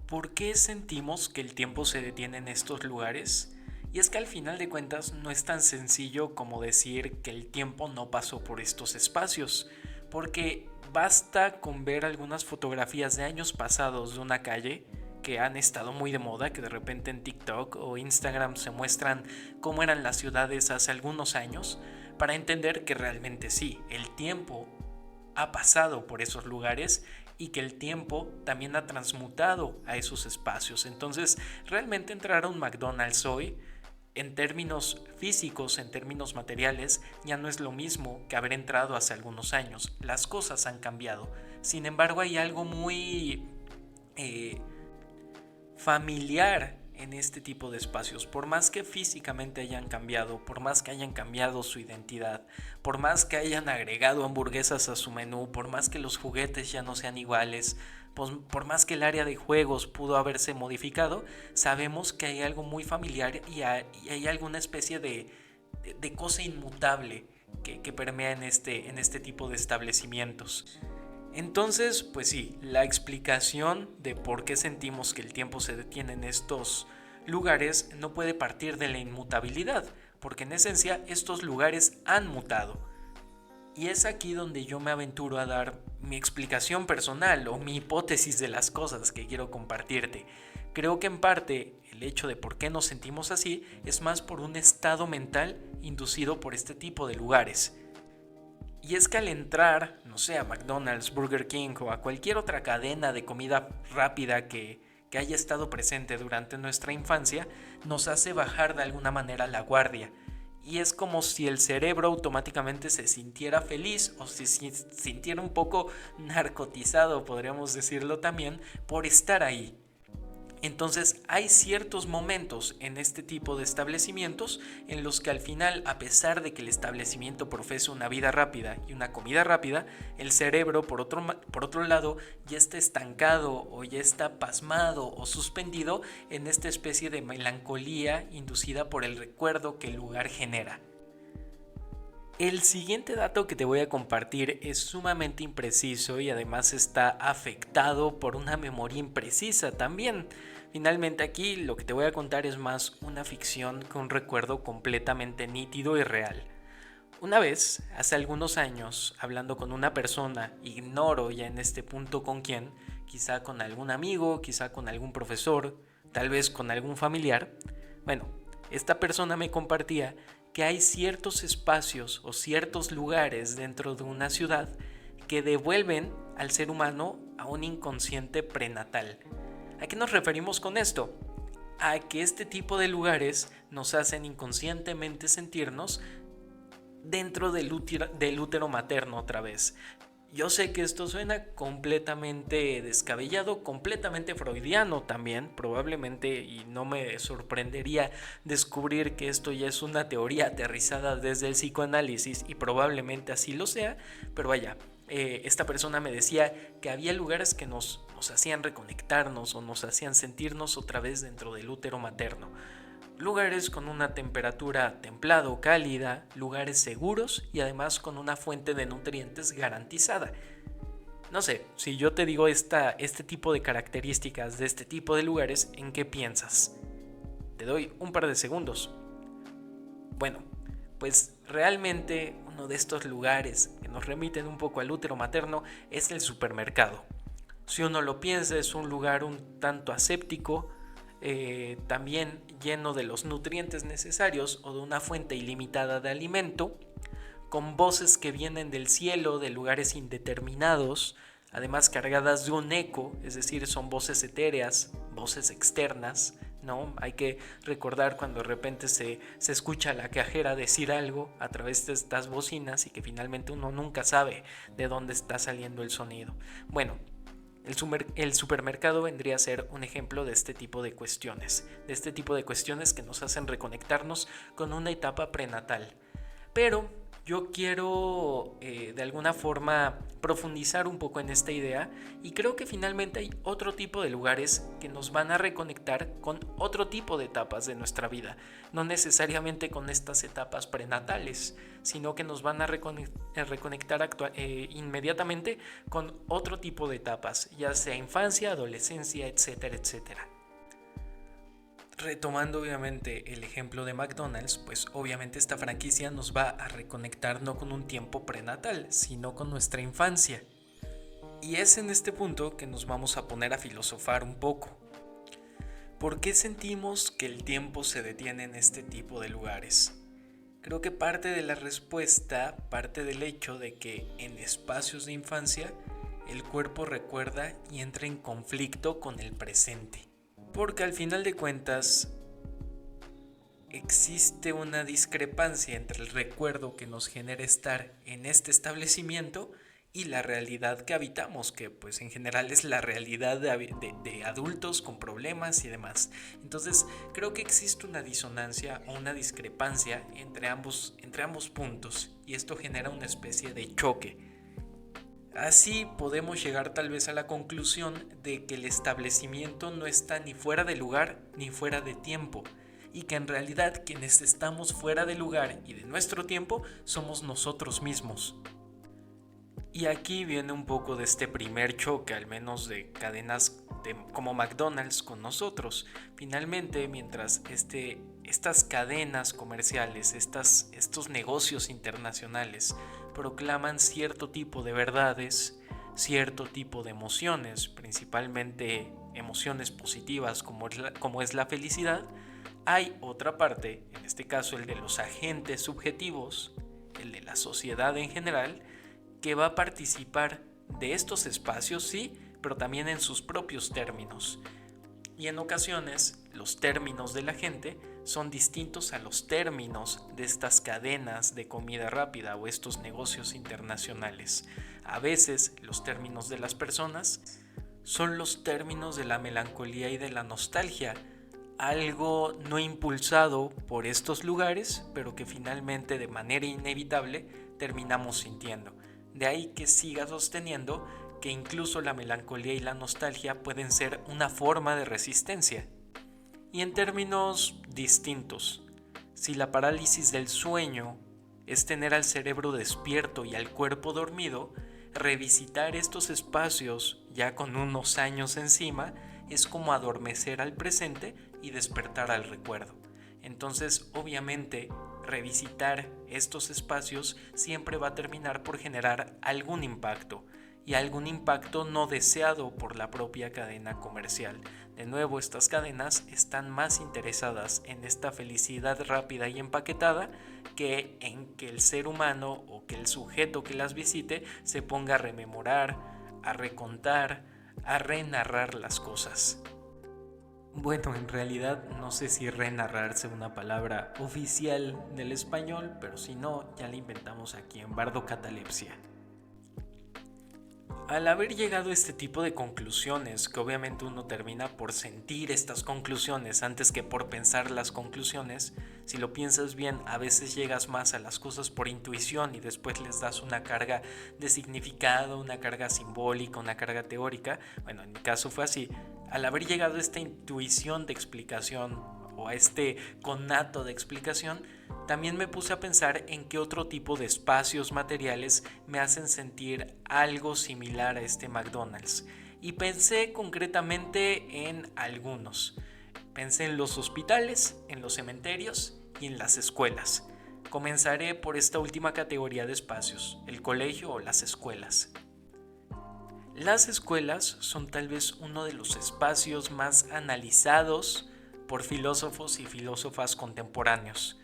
¿Por qué sentimos que el tiempo se detiene en estos lugares? Y es que al final de cuentas no es tan sencillo como decir que el tiempo no pasó por estos espacios, porque basta con ver algunas fotografías de años pasados de una calle que han estado muy de moda, que de repente en TikTok o Instagram se muestran cómo eran las ciudades hace algunos años, para entender que realmente sí, el tiempo ha pasado por esos lugares y que el tiempo también ha transmutado a esos espacios. Entonces, realmente entrar a un McDonald's hoy, en términos físicos, en términos materiales, ya no es lo mismo que haber entrado hace algunos años. Las cosas han cambiado. Sin embargo, hay algo muy familiar en este tipo de espacios. Por más que físicamente hayan cambiado, por más que hayan cambiado su identidad, por más que hayan agregado hamburguesas a su menú, por más que los juguetes ya no sean iguales, por más que el área de juegos pudo haberse modificado, sabemos que hay algo muy familiar y hay alguna especie de cosa inmutable que permea en este tipo de establecimientos. Entonces, pues sí, la explicación de por qué sentimos que el tiempo se detiene en estos lugares no puede partir de la inmutabilidad, porque en esencia estos lugares han mutado. Y es aquí donde yo me aventuro a dar mi explicación personal o mi hipótesis de las cosas que quiero compartirte. Creo que en parte el hecho de por qué nos sentimos así es más por un estado mental inducido por este tipo de lugares. Y es que al entrar, no sé, a McDonald's, Burger King o a cualquier otra cadena de comida rápida que haya estado presente durante nuestra infancia, nos hace bajar de alguna manera la guardia. Y es como si el cerebro automáticamente se sintiera feliz o se sintiera un poco narcotizado, podríamos decirlo también, por estar ahí. Entonces hay ciertos momentos en este tipo de establecimientos en los que al final, a pesar de que el establecimiento profesa una vida rápida y una comida rápida, el cerebro por otro lado ya está estancado o ya está pasmado o suspendido en esta especie de melancolía inducida por el recuerdo que el lugar genera. El siguiente dato que te voy a compartir es sumamente impreciso y además está afectado por una memoria imprecisa también. Finalmente aquí lo que te voy a contar es más una ficción que un recuerdo completamente nítido y real. Una vez, hace algunos años, hablando con una persona, ignoro ya en este punto con quién, quizá con algún amigo, quizá con algún profesor, tal vez con algún familiar, bueno, esta persona me compartía que hay ciertos espacios o ciertos lugares dentro de una ciudad que devuelven al ser humano a un inconsciente prenatal. ¿A qué nos referimos con esto? A que este tipo de lugares nos hacen inconscientemente sentirnos dentro del útero materno otra vez. Yo sé que esto suena completamente descabellado, completamente freudiano también, probablemente, y no me sorprendería descubrir que esto ya es una teoría aterrizada desde el psicoanálisis y probablemente así lo sea, pero vaya, esta persona me decía que había lugares que nos hacían reconectarnos o nos hacían sentirnos otra vez dentro del útero materno. Lugares con una temperatura templada o cálida, lugares seguros y además con una fuente de nutrientes garantizada. No sé, si yo te digo este tipo de características de este tipo de lugares, ¿en qué piensas? Te doy un par de segundos. Bueno, pues realmente uno de estos lugares que nos remiten un poco al útero materno es el supermercado. Si uno lo piensa, es un lugar un tanto aséptico, también lleno de los nutrientes necesarios o de una fuente ilimitada de alimento, con voces que vienen del cielo, de lugares indeterminados, además cargadas de un eco, es decir, son voces etéreas, voces externas, ¿no? Hay que recordar cuando de repente se escucha a la cajera decir algo a través de estas bocinas y que finalmente uno nunca sabe de dónde está saliendo el sonido. Bueno, el supermercado vendría a ser un ejemplo de este tipo de cuestiones, que nos hacen reconectarnos con una etapa prenatal. Pero yo quiero de alguna forma profundizar un poco en esta idea y creo que finalmente hay otro tipo de lugares que nos van a reconectar con otro tipo de etapas de nuestra vida, no necesariamente con estas etapas prenatales, sino que nos van a reconectar inmediatamente con otro tipo de etapas, ya sea infancia, adolescencia, etcétera, etcétera. Retomando obviamente el ejemplo de McDonald's, pues obviamente esta franquicia nos va a reconectar no con un tiempo prenatal, sino con nuestra infancia. Y es en este punto que nos vamos a poner a filosofar un poco. ¿Por qué sentimos que el tiempo se detiene en este tipo de lugares? Creo que parte de la respuesta parte del hecho de que en espacios de infancia el cuerpo recuerda y entra en conflicto con el presente. Porque al final de cuentas existe una discrepancia entre el recuerdo que nos genera estar en este establecimiento y la realidad que habitamos, que pues en general es la realidad de adultos con problemas y demás. Entonces creo que existe una disonancia o una discrepancia entre ambos puntos y esto genera una especie de choque. Así podemos llegar tal vez a la conclusión de que el establecimiento no está ni fuera de lugar ni fuera de tiempo, y que en realidad quienes estamos fuera de lugar y de nuestro tiempo somos nosotros mismos. Y aquí viene un poco de este primer choque, al menos de cadenas como McDonald's con nosotros. Finalmente, mientras estas cadenas comerciales, estos negocios internacionales proclaman cierto tipo de verdades, cierto tipo de emociones, principalmente emociones positivas como es la felicidad, hay otra parte, en este caso el de los agentes subjetivos, el de la sociedad en general, que va a participar de estos espacios, sí, pero también en sus propios términos. Y en ocasiones los términos de la gente son distintos a los términos de estas cadenas de comida rápida o estos negocios internacionales. A veces los términos de las personas son los términos de la melancolía y de la nostalgia, algo no impulsado por estos lugares, pero que finalmente de manera inevitable terminamos sintiendo. De ahí que siga sosteniendo que incluso la melancolía y la nostalgia pueden ser una forma de resistencia. Y en términos distintos, si la parálisis del sueño es tener al cerebro despierto y al cuerpo dormido, revisitar estos espacios ya con unos años encima es como adormecer al presente y despertar al recuerdo. Entonces, obviamente, revisitar estos espacios siempre va a terminar por generar algún impacto, y algún impacto no deseado por la propia cadena comercial. De nuevo, estas cadenas están más interesadas en esta felicidad rápida y empaquetada que en que el ser humano o que el sujeto que las visite se ponga a rememorar, a recontar, a renarrar las cosas. Bueno, en realidad no sé si renarrar sea una palabra oficial del español, pero si no, ya la inventamos aquí en Bardo Catalepsia. Al haber llegado a este tipo de conclusiones, que obviamente uno termina por sentir estas conclusiones antes que por pensar las conclusiones, si lo piensas bien, a veces llegas más a las cosas por intuición y después les das una carga de significado, una carga simbólica, una carga teórica. Bueno, en mi caso fue así. Al haber llegado a esta intuición de explicación o a este conato de explicación, también me puse a pensar en qué otro tipo de espacios materiales me hacen sentir algo similar a este McDonald's. Y pensé concretamente en algunos. Pensé en los hospitales, en los cementerios y en las escuelas. Comenzaré por esta última categoría de espacios, el colegio o las escuelas. Las escuelas son tal vez uno de los espacios más analizados por filósofos y filósofas contemporáneos.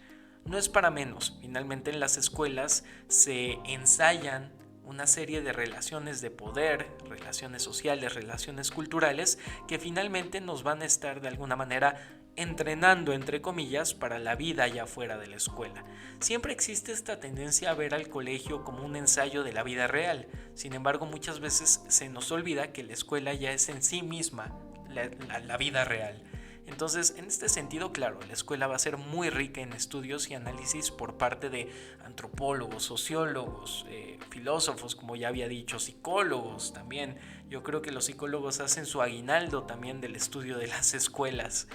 No es para menos, finalmente en las escuelas se ensayan una serie de relaciones de poder, relaciones sociales, relaciones culturales, que finalmente nos van a estar de alguna manera entrenando, entre comillas, para la vida allá fuera de la escuela. Siempre existe esta tendencia a ver al colegio como un ensayo de la vida real. Sin embargo, muchas veces se nos olvida que la escuela ya es en sí misma la vida real. Entonces, en este sentido, claro, la escuela va a ser muy rica en estudios y análisis por parte de antropólogos, sociólogos, filósofos, como ya había dicho, psicólogos también. Yo creo que los psicólogos hacen su aguinaldo también del estudio de las escuelas.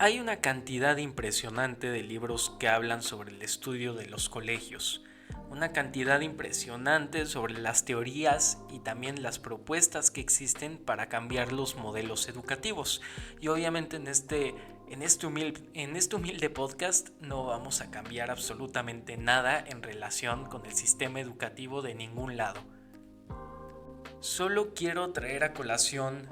Hay una cantidad impresionante de libros que hablan sobre el estudio de los colegios, una cantidad impresionante sobre las teorías y también las propuestas que existen para cambiar los modelos educativos. Y obviamente en este humilde podcast no vamos a cambiar absolutamente nada en relación con el sistema educativo de ningún lado. Solo quiero traer a colación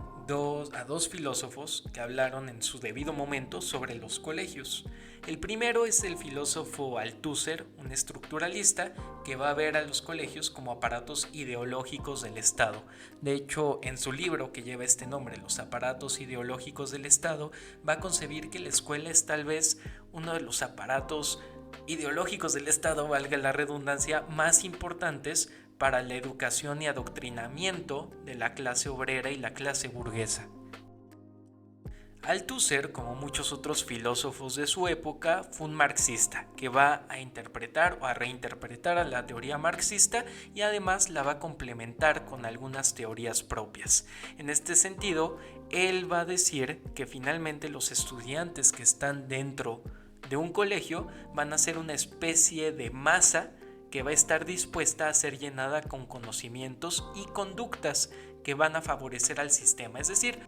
a dos filósofos que hablaron en su debido momento sobre los colegios. El primero es el filósofo Althusser, un estructuralista que va a ver a los colegios como aparatos ideológicos del Estado. De hecho, en su libro que lleva este nombre, Los aparatos ideológicos del Estado, va a concebir que la escuela es tal vez uno de los aparatos ideológicos del Estado, valga la redundancia, más importantes para la educación y adoctrinamiento de la clase obrera y la clase burguesa. Althusser, como muchos otros filósofos de su época, fue un marxista que va a interpretar o a reinterpretar a la teoría marxista y además la va a complementar con algunas teorías propias. En este sentido, él va a decir que finalmente los estudiantes que están dentro de un colegio van a ser una especie de masa que va a estar dispuesta a ser llenada con conocimientos y conductas que van a favorecer al sistema, es decir,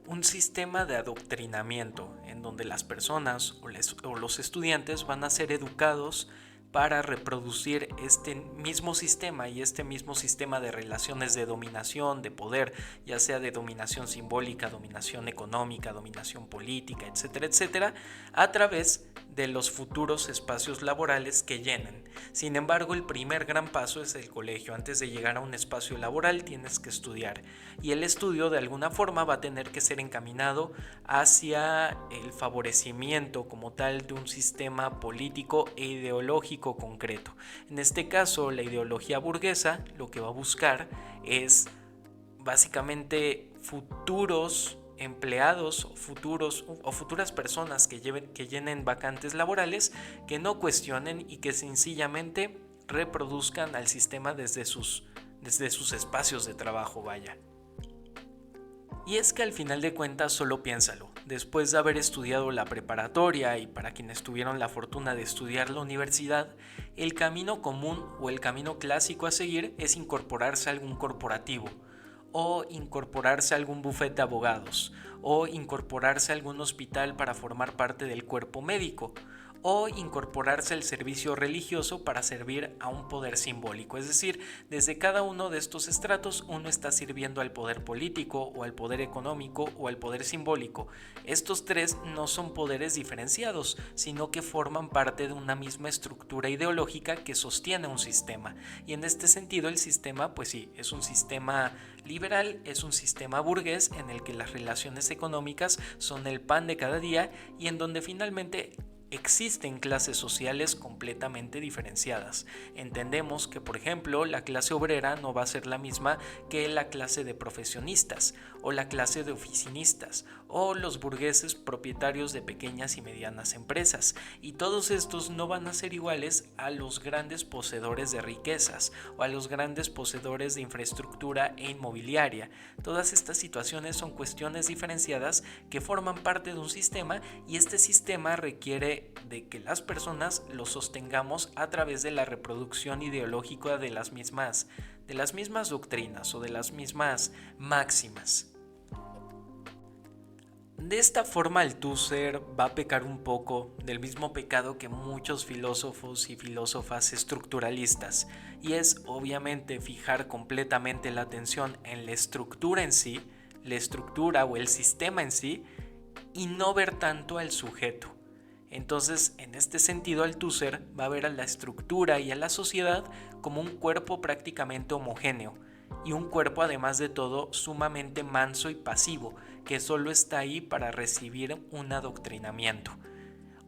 un sistema de adoctrinamiento en donde las personas o los estudiantes van a ser educados para reproducir este mismo sistema y este mismo sistema de relaciones de dominación, de poder, ya sea de dominación simbólica, dominación económica, dominación política, etcétera, etcétera, a través de los futuros espacios laborales que llenen. Sin embargo, el primer gran paso es el colegio. Antes de llegar a un espacio laboral tienes que estudiar y el estudio de alguna forma va a tener que ser encaminado hacia el favorecimiento como tal de un sistema político e ideológico concreto. En este caso, la ideología burguesa lo que va a buscar es básicamente futuros empleados o futuras personas que llenen vacantes laborales que no cuestionen y que sencillamente reproduzcan al sistema desde sus espacios de trabajo, vaya. Y es que al final de cuentas solo piénsalo, después de haber estudiado la preparatoria y para quienes tuvieron la fortuna de estudiar la universidad, el camino común o el camino clásico a seguir es incorporarse a algún corporativo, o incorporarse a algún bufete de abogados, o incorporarse a algún hospital para formar parte del cuerpo médico, o incorporarse al servicio religioso para servir a un poder simbólico. Es decir, desde cada uno de estos estratos uno está sirviendo al poder político o al poder económico o al poder simbólico. Estos tres no son poderes diferenciados, sino que forman parte de una misma estructura ideológica que sostiene un sistema. Y en este sentido el sistema, pues sí, es un sistema liberal, es un sistema burgués en el que las relaciones económicas son el pan de cada día y en donde finalmente existen clases sociales completamente diferenciadas. Entendemos que, por ejemplo, la clase obrera no va a ser la misma que la clase de profesionistas o la clase de oficinistas o los burgueses propietarios de pequeñas y medianas empresas, y todos estos no van a ser iguales a los grandes poseedores de riquezas o a los grandes poseedores de infraestructura e inmobiliaria. Todas estas situaciones son cuestiones diferenciadas que forman parte de un sistema, y este sistema requiere de que las personas lo sostengamos a través de la reproducción ideológica de las mismas doctrinas o de las mismas máximas. De esta forma Althusser va a pecar un poco del mismo pecado que muchos filósofos y filósofas estructuralistas, y es obviamente fijar completamente la atención en la estructura en sí, la estructura o el sistema en sí, y no ver tanto al sujeto. Entonces, en este sentido, Althusser va a ver a la estructura y a la sociedad como un cuerpo prácticamente homogéneo, y un cuerpo además de todo sumamente manso y pasivo, que solo está ahí para recibir un adoctrinamiento.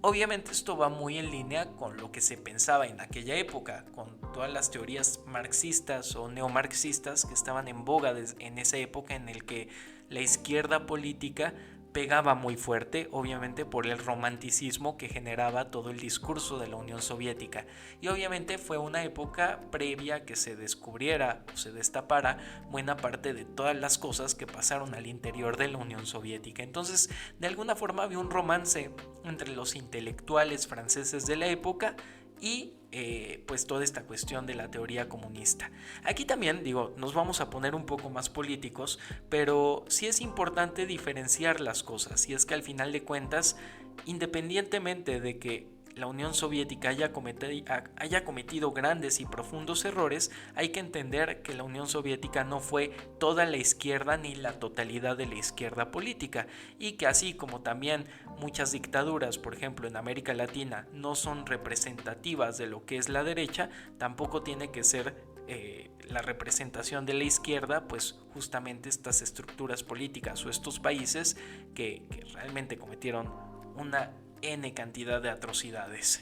Obviamente esto va muy en línea con lo que se pensaba en aquella época, con todas las teorías marxistas o neomarxistas que estaban en boga en esa época en el que la izquierda política pegaba muy fuerte, obviamente por el romanticismo que generaba todo el discurso de la Unión Soviética. Y obviamente fue una época previa a que se descubriera o se destapara buena parte de todas las cosas que pasaron al interior de la Unión Soviética. Entonces, de alguna forma había un romance entre los intelectuales franceses de la época y pues toda esta cuestión de la teoría comunista. Aquí también digo, nos vamos a poner un poco más políticos, pero sí es importante diferenciar las cosas, y es que al final de cuentas, independientemente de que la Unión Soviética haya cometido grandes y profundos errores, hay que entender que la Unión Soviética no fue toda la izquierda ni la totalidad de la izquierda política, y que así como también muchas dictaduras, por ejemplo en América Latina, no son representativas de lo que es la derecha, tampoco tiene que ser la representación de la izquierda, pues justamente estas estructuras políticas o estos países que realmente cometieron una N cantidad de atrocidades.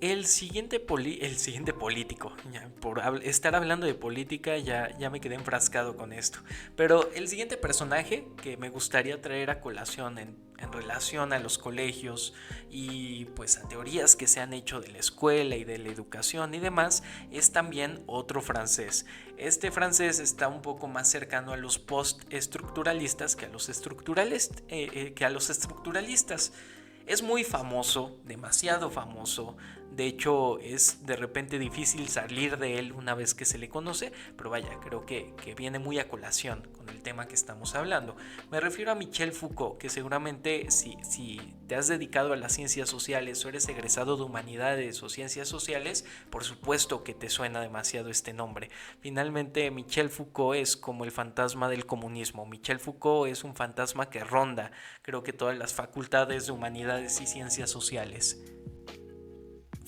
El siguiente político, ya, por estar hablando de política ya me quedé enfrascado con esto, pero el siguiente personaje que me gustaría traer a colación en relación a los colegios y pues a teorías que se han hecho de la escuela y de la educación y demás, es también otro francés. Este francés está un poco más cercano a los post-estructuralistas que a los estructuralistas. Es muy famoso, demasiado famoso. De hecho, es de repente difícil salir de él una vez que se le conoce, pero vaya, creo que viene muy a colación con el tema que estamos hablando. Me refiero a Michel Foucault, que seguramente si te has dedicado a las ciencias sociales o eres egresado de humanidades o ciencias sociales, por supuesto que te suena demasiado este nombre. Finalmente, Michel Foucault es como el fantasma del comunismo. Michel Foucault es un fantasma que ronda, creo que todas las facultades de humanidades y ciencias sociales.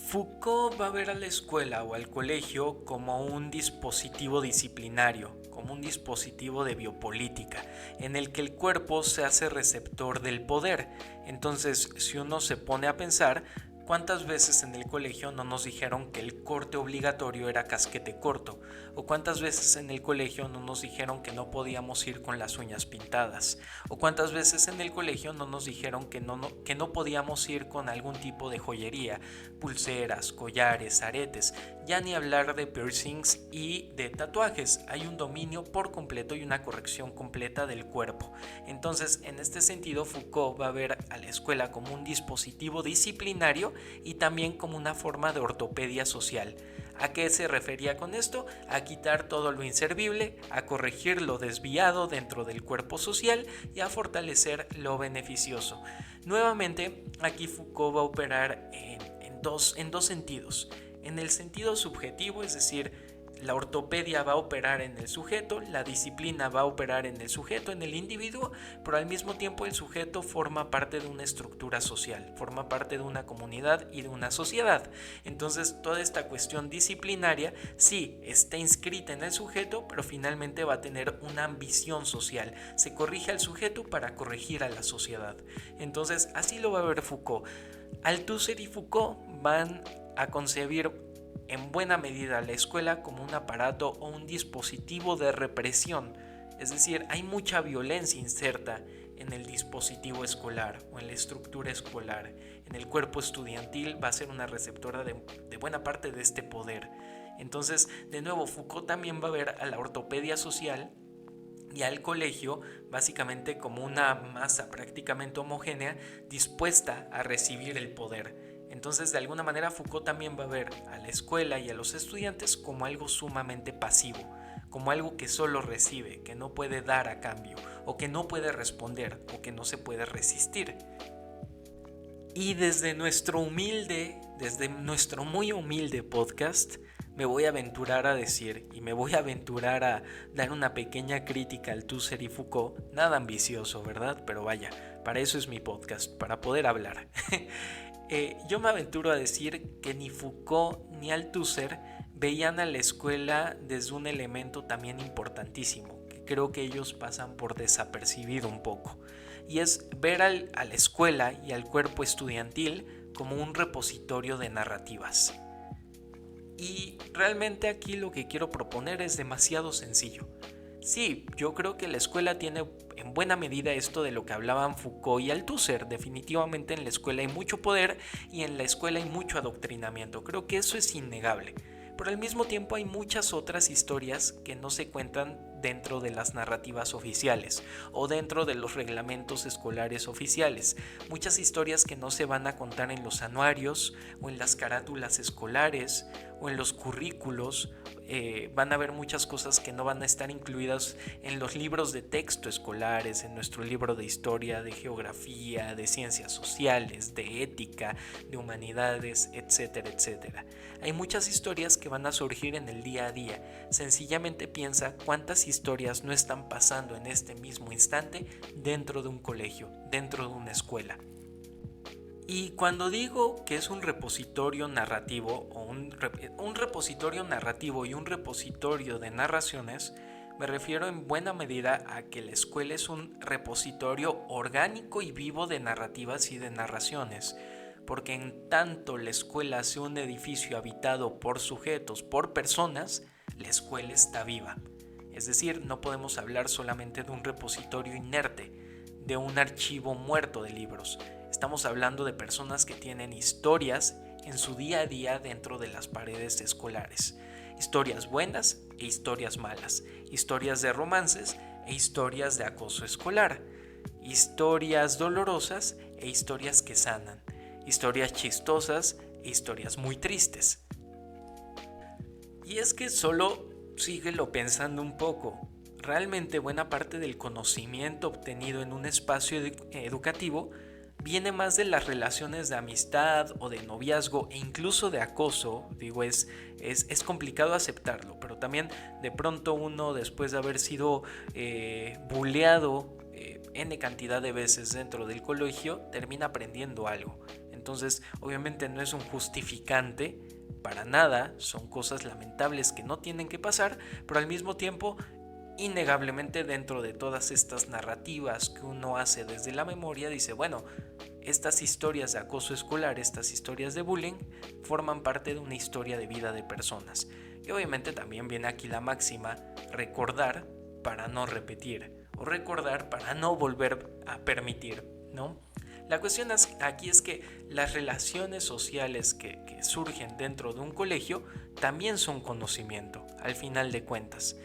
Foucault va a ver a la escuela o al colegio como un dispositivo disciplinario, como un dispositivo de biopolítica, en el que el cuerpo se hace receptor del poder. Entonces, si uno se pone a pensar, ¿cuántas veces en el colegio no nos dijeron que el corte obligatorio era casquete corto? ¿O cuántas veces en el colegio no nos dijeron que no podíamos ir con las uñas pintadas? ¿O cuántas veces en el colegio no nos dijeron que no podíamos ir con algún tipo de joyería, pulseras, collares, aretes? Ya ni hablar de piercings y de tatuajes. Hay un dominio por completo y una corrección completa del cuerpo. Entonces, en este sentido, Foucault va a ver a la escuela como un dispositivo disciplinario y también como una forma de ortopedia social. ¿A qué se refería con esto? A quitar todo lo inservible, a corregir lo desviado dentro del cuerpo social y a fortalecer lo beneficioso. Nuevamente, aquí Foucault va a operar en dos sentidos. En el sentido subjetivo, es decir, la ortopedia va a operar en el sujeto, la disciplina va a operar en el sujeto, en el individuo, pero al mismo tiempo el sujeto forma parte de una estructura social, forma parte de una comunidad y de una sociedad. Entonces, toda esta cuestión disciplinaria sí está inscrita en el sujeto, pero finalmente va a tener una ambición social. Se corrige al sujeto para corregir a la sociedad. Entonces, así lo va a ver Foucault. Althusser y Foucault van a concebir en buena medida la escuela como un aparato o un dispositivo de represión. Es decir, hay mucha violencia inserta en el dispositivo escolar o en la estructura escolar. En el cuerpo estudiantil va a ser una receptora de buena parte de este poder. Entonces, de nuevo, Foucault también va a ver a la ortopedia social y al colegio básicamente como una masa prácticamente homogénea dispuesta a recibir el poder. Entonces, de alguna manera, Foucault también va a ver a la escuela y a los estudiantes como algo sumamente pasivo, como algo que solo recibe, que no puede dar a cambio, o que no puede responder, o que no se puede resistir. Y desde nuestro muy humilde podcast, me voy a aventurar a decir y me voy a aventurar a dar una pequeña crítica al Althusser y Foucault, nada ambicioso, ¿verdad? Pero vaya, para eso es mi podcast, para poder hablar. Yo me aventuro a decir que ni Foucault ni Althusser veían a la escuela desde un elemento también importantísimo, que creo que ellos pasan por desapercibido un poco, y es ver a la escuela y al cuerpo estudiantil como un repositorio de narrativas. Y realmente aquí lo que quiero proponer es demasiado sencillo. Sí, yo creo que la escuela tiene en buena medida esto de lo que hablaban Foucault y Althusser. Definitivamente en la escuela hay mucho poder y en la escuela hay mucho adoctrinamiento. Creo que eso es innegable. Pero al mismo tiempo hay muchas otras historias que no se cuentan dentro de las narrativas oficiales o dentro de los reglamentos escolares oficiales. Muchas historias que no se van a contar en los anuarios o en las carátulas escolares o en los currículos. Van a haber muchas cosas que no van a estar incluidas en los libros de texto escolares, en nuestro libro de historia, de geografía, de ciencias sociales, de ética, de humanidades, etcétera, etcétera. Hay muchas historias que van a surgir en el día a día. Sencillamente piensa cuántas historias no están pasando en este mismo instante dentro de un colegio, dentro de una escuela. Y cuando digo que es un repositorio narrativo o un repositorio narrativo y un repositorio de narraciones, me refiero en buena medida a que la escuela es un repositorio orgánico y vivo de narrativas y de narraciones, porque en tanto la escuela sea un edificio habitado por sujetos, por personas, la escuela está viva. Es decir, no podemos hablar solamente de un repositorio inerte, de un archivo muerto de libros. Estamos hablando de personas que tienen historias en su día a día dentro de las paredes escolares. Historias buenas e historias malas. Historias de romances e historias de acoso escolar. Historias dolorosas e historias que sanan. Historias chistosas e historias muy tristes. Y es que solo síguelo pensando un poco. Realmente buena parte del conocimiento obtenido en un espacio educativo viene más de las relaciones de amistad o de noviazgo e incluso de acoso. Digo, es complicado aceptarlo, pero también de pronto uno, después de haber sido buleado n cantidad de veces dentro del colegio, termina aprendiendo algo. Entonces, obviamente no es un justificante para nada, son cosas lamentables que no tienen que pasar, pero al mismo tiempo, innegablemente dentro de todas estas narrativas que uno hace desde la memoria, dice, bueno, estas historias de acoso escolar, estas historias de bullying, forman parte de una historia de vida de personas. Y obviamente también viene aquí la máxima, recordar para no repetir, o recordar para no volver a permitir, ¿no? La cuestión aquí es que las relaciones sociales que surgen dentro de un colegio también son conocimiento, al final de cuentas.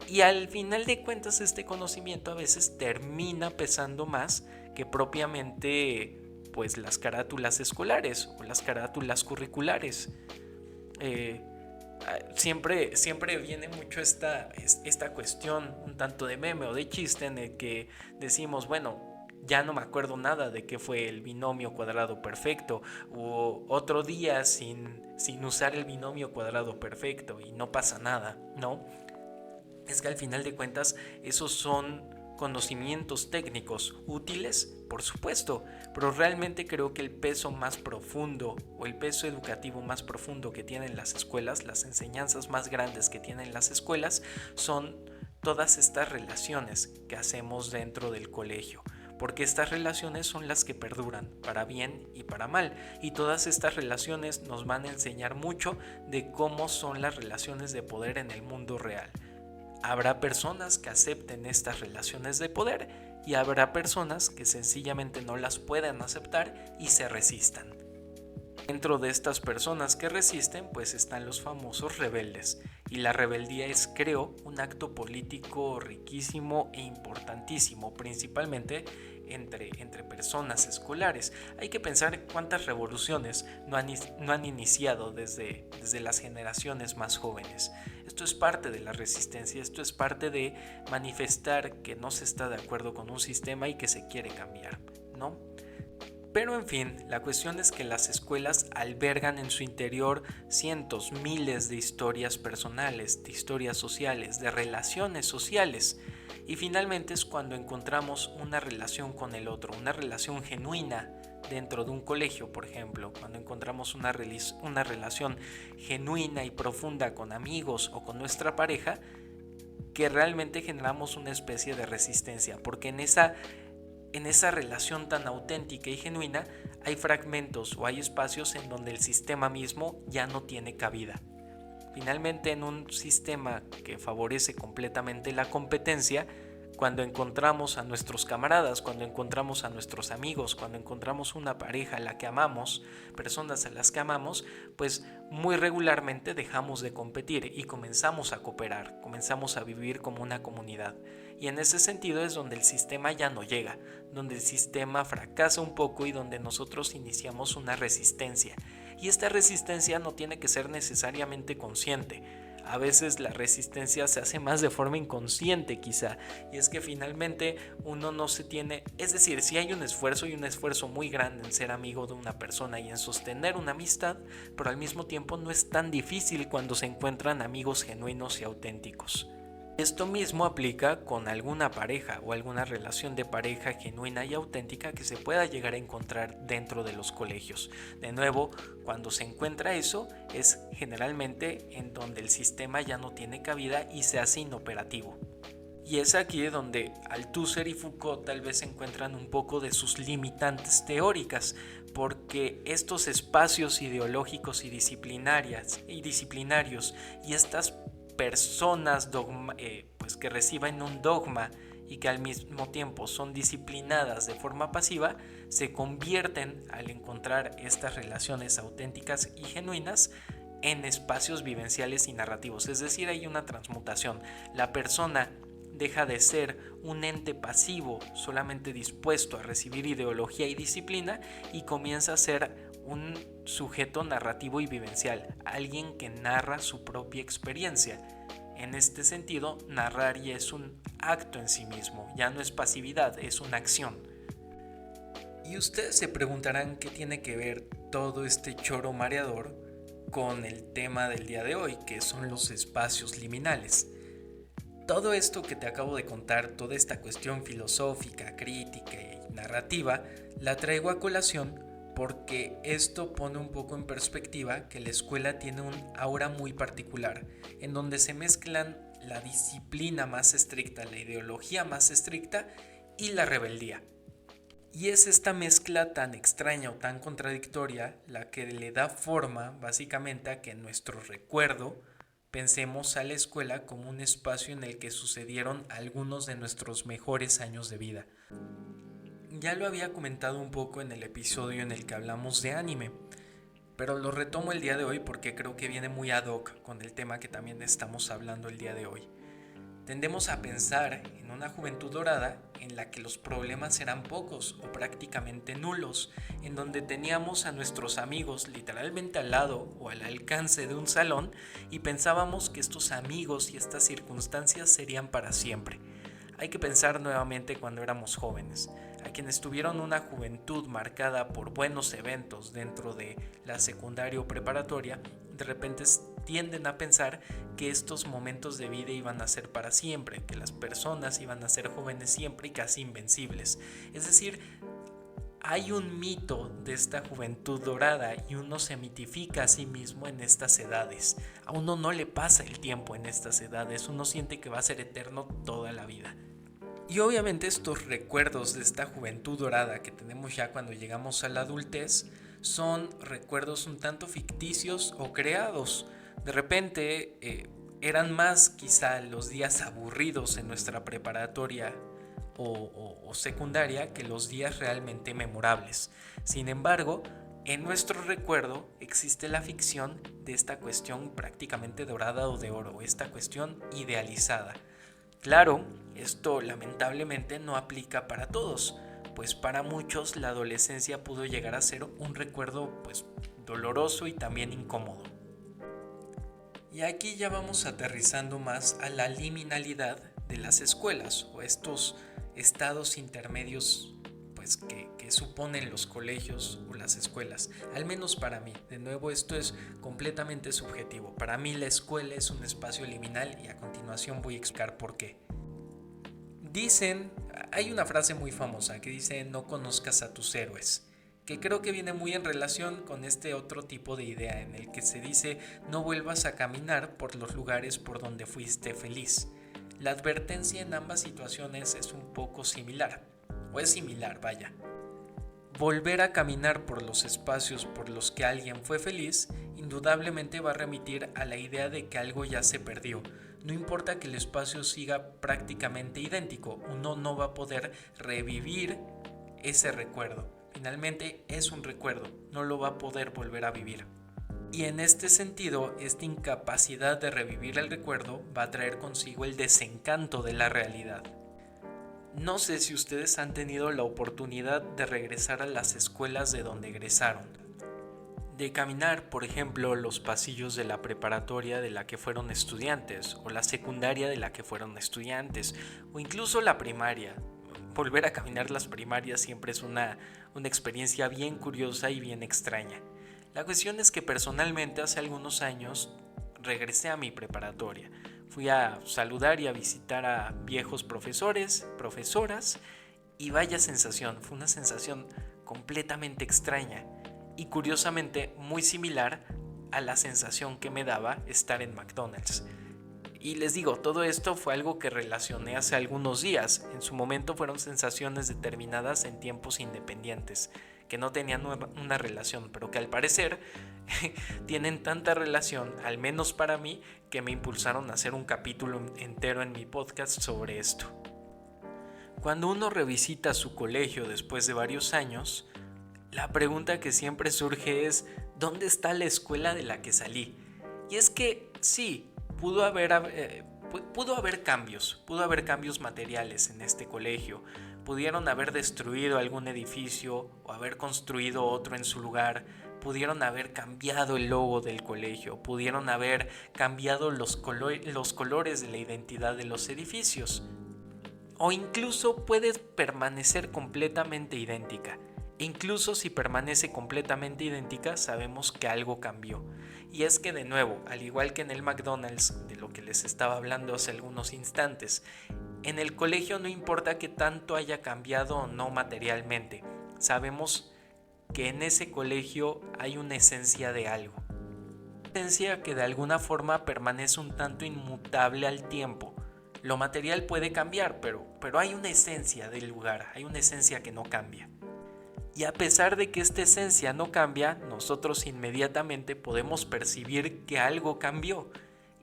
Y al final de cuentas este conocimiento a veces termina pesando más que propiamente pues las carátulas escolares o las carátulas curriculares. Siempre viene mucho esta cuestión un tanto de meme o de chiste en el que decimos, bueno, ya no me acuerdo nada de qué fue el binomio cuadrado perfecto, o otro día sin usar el binomio cuadrado perfecto y no pasa nada, ¿no? Es que al final de cuentas esos son conocimientos técnicos útiles, por supuesto, pero realmente creo que el peso más profundo o el peso educativo más profundo que tienen las escuelas, las enseñanzas más grandes que tienen las escuelas, son todas estas relaciones que hacemos dentro del colegio. Porque estas relaciones son las que perduran, para bien y para mal, y todas estas relaciones nos van a enseñar mucho de cómo son las relaciones de poder en el mundo real. Habrá personas que acepten estas relaciones de poder y habrá personas que sencillamente no las puedan aceptar y se resistan. Dentro de estas personas que resisten, pues están los famosos rebeldes. Y la rebeldía es, creo, un acto político riquísimo e importantísimo, principalmente entre personas escolares. Hay que pensar cuántas revoluciones no han iniciado desde las generaciones más jóvenes. Esto es parte de la resistencia, esto es parte de manifestar que no se está de acuerdo con un sistema y que se quiere cambiar, ¿no? Pero en fin, la cuestión es que las escuelas albergan en su interior cientos, miles de historias personales, de historias sociales, de relaciones sociales. Y finalmente es cuando encontramos una relación con el otro, una relación genuina dentro de un colegio, por ejemplo, cuando encontramos una relación genuina y profunda con amigos o con nuestra pareja, que realmente generamos una especie de resistencia, porque en esa relación tan auténtica y genuina hay fragmentos o hay espacios en donde el sistema mismo ya no tiene cabida. Finalmente, en un sistema que favorece completamente la competencia, cuando encontramos a nuestros camaradas, cuando encontramos a nuestros amigos, cuando encontramos una pareja a la que amamos, personas a las que amamos, pues muy regularmente dejamos de competir y comenzamos a cooperar, comenzamos a vivir como una comunidad. Y en ese sentido es donde el sistema ya no llega, donde el sistema fracasa un poco y donde nosotros iniciamos una resistencia. Y esta resistencia no tiene que ser necesariamente consciente. A veces la resistencia se hace más de forma inconsciente quizá, y es que finalmente uno no se tiene, es decir, sí hay un esfuerzo y un esfuerzo muy grande en ser amigo de una persona y en sostener una amistad, pero al mismo tiempo no es tan difícil cuando se encuentran amigos genuinos y auténticos. Esto mismo aplica con alguna pareja o alguna relación de pareja genuina y auténtica que se pueda llegar a encontrar dentro de los colegios. De nuevo, cuando se encuentra eso, es generalmente en donde el sistema ya no tiene cabida y se hace inoperativo. Y es aquí donde Althusser y Foucault tal vez encuentran un poco de sus limitantes teóricas, porque estos espacios ideológicos y disciplinarios y estas personas pues que reciben un dogma y que al mismo tiempo son disciplinadas de forma pasiva, se convierten al encontrar estas relaciones auténticas y genuinas en espacios vivenciales y narrativos. Es decir, hay una transmutación. La persona deja de ser un ente pasivo solamente dispuesto a recibir ideología y disciplina y comienza a ser un sujeto narrativo y vivencial, alguien que narra su propia experiencia. En este sentido, narrar ya es un acto en sí mismo, ya no es pasividad, es una acción. Y ustedes se preguntarán qué tiene que ver todo este choro mareador con el tema del día de hoy, que son los espacios liminales. Todo esto que te acabo de contar, toda esta cuestión filosófica, crítica y narrativa, la traigo a colación porque esto pone un poco en perspectiva que la escuela tiene un aura muy particular, en donde se mezclan la disciplina más estricta, la ideología más estricta y la rebeldía. Y es esta mezcla tan extraña o tan contradictoria la que le da forma básicamente a que en nuestro recuerdo pensemos a la escuela como un espacio en el que sucedieron algunos de nuestros mejores años de vida. Ya lo había comentado un poco en el episodio en el que hablamos de anime, pero lo retomo el día de hoy porque creo que viene muy ad hoc con el tema que también estamos hablando el día de hoy. Tendemos a pensar en una juventud dorada en la que los problemas eran pocos o prácticamente nulos, en donde teníamos a nuestros amigos literalmente al lado o al alcance de un salón y pensábamos que estos amigos y estas circunstancias serían para siempre. Hay que pensar nuevamente cuando éramos jóvenes. A quienes tuvieron una juventud marcada por buenos eventos dentro de la secundaria o preparatoria, de repente tienden a pensar que estos momentos de vida iban a ser para siempre, que las personas iban a ser jóvenes siempre y casi invencibles. Es decir, hay un mito de esta juventud dorada y uno se mitifica a sí mismo en estas edades. A uno no le pasa el tiempo en estas edades, uno siente que va a ser eterno toda la vida. Y obviamente estos recuerdos de esta juventud dorada que tenemos ya cuando llegamos a la adultez son recuerdos un tanto ficticios o creados. De repente eran más quizá los días aburridos en nuestra preparatoria o secundaria que los días realmente memorables. Sin embargo, en nuestro recuerdo existe la ficción de esta cuestión prácticamente dorada o de oro, esta cuestión idealizada. Claro, esto lamentablemente no aplica para todos. pues para muchos la adolescencia pudo llegar a ser un recuerdo pues doloroso y también incómodo. Y aquí ya vamos aterrizando más a la liminalidad de las escuelas o estos estados intermedios pues que suponen los colegios o las escuelas, al menos para mí. De nuevo, esto es completamente subjetivo. Para mí la escuela es un espacio liminal y a continuación voy a explicar por qué. Hay una frase muy famosa que dice no conozcas a tus héroes, que creo que viene muy en relación con este otro tipo de idea en el que se dice no vuelvas a caminar por los lugares por donde fuiste feliz. La advertencia en ambas situaciones es un poco similar, o es similar, vaya. Volver a caminar por los espacios por los que alguien fue feliz indudablemente va a remitir a la idea de que algo ya se perdió. No importa que el espacio siga prácticamente idéntico, uno no va a poder revivir ese recuerdo. Finalmente es un recuerdo, no lo va a poder volver a vivir. Y en este sentido, esta incapacidad de revivir el recuerdo va a traer consigo el desencanto de la realidad. No sé si ustedes han tenido la oportunidad de regresar a las escuelas de donde egresaron. De caminar, por ejemplo, los pasillos de la preparatoria de la que fueron estudiantes, o la secundaria de la que fueron estudiantes, o incluso la primaria. Volver a caminar las primarias siempre es una experiencia bien curiosa y bien extraña. La cuestión es que personalmente hace algunos años regresé a mi preparatoria. Fui a saludar y a visitar a viejos profesores, profesoras, y vaya sensación, fue una sensación completamente extraña y curiosamente muy similar a la sensación que me daba estar en McDonald's. Y les digo, todo esto fue algo que relacioné hace algunos días. En su momento fueron sensaciones determinadas en tiempos independientes, que no tenían una relación, pero que al parecer tienen tanta relación, al menos para mí, que me impulsaron a hacer un capítulo entero en mi podcast sobre esto. Cuando uno revisita su colegio después de varios años, la pregunta que siempre surge es ¿dónde está la escuela de la que salí? Y es que sí, pudo haber cambios materiales en este colegio. Pudieron haber destruido algún edificio o haber construido otro en su lugar. Pudieron haber cambiado el logo del colegio. Pudieron haber cambiado los colores de la identidad de los edificios. O incluso puede permanecer completamente idéntica. E incluso si permanece completamente idéntica, sabemos que algo cambió. Y es que de nuevo, al igual que en el McDonald's, de lo que les estaba hablando hace algunos instantes, en el colegio no importa qué tanto haya cambiado o no materialmente, sabemos que en ese colegio hay una esencia de algo. Una esencia que de alguna forma permanece un tanto inmutable al tiempo. Lo material puede cambiar, pero hay una esencia del lugar, hay una esencia que no cambia. Y a pesar de que esta esencia no cambia, nosotros inmediatamente podemos percibir que algo cambió.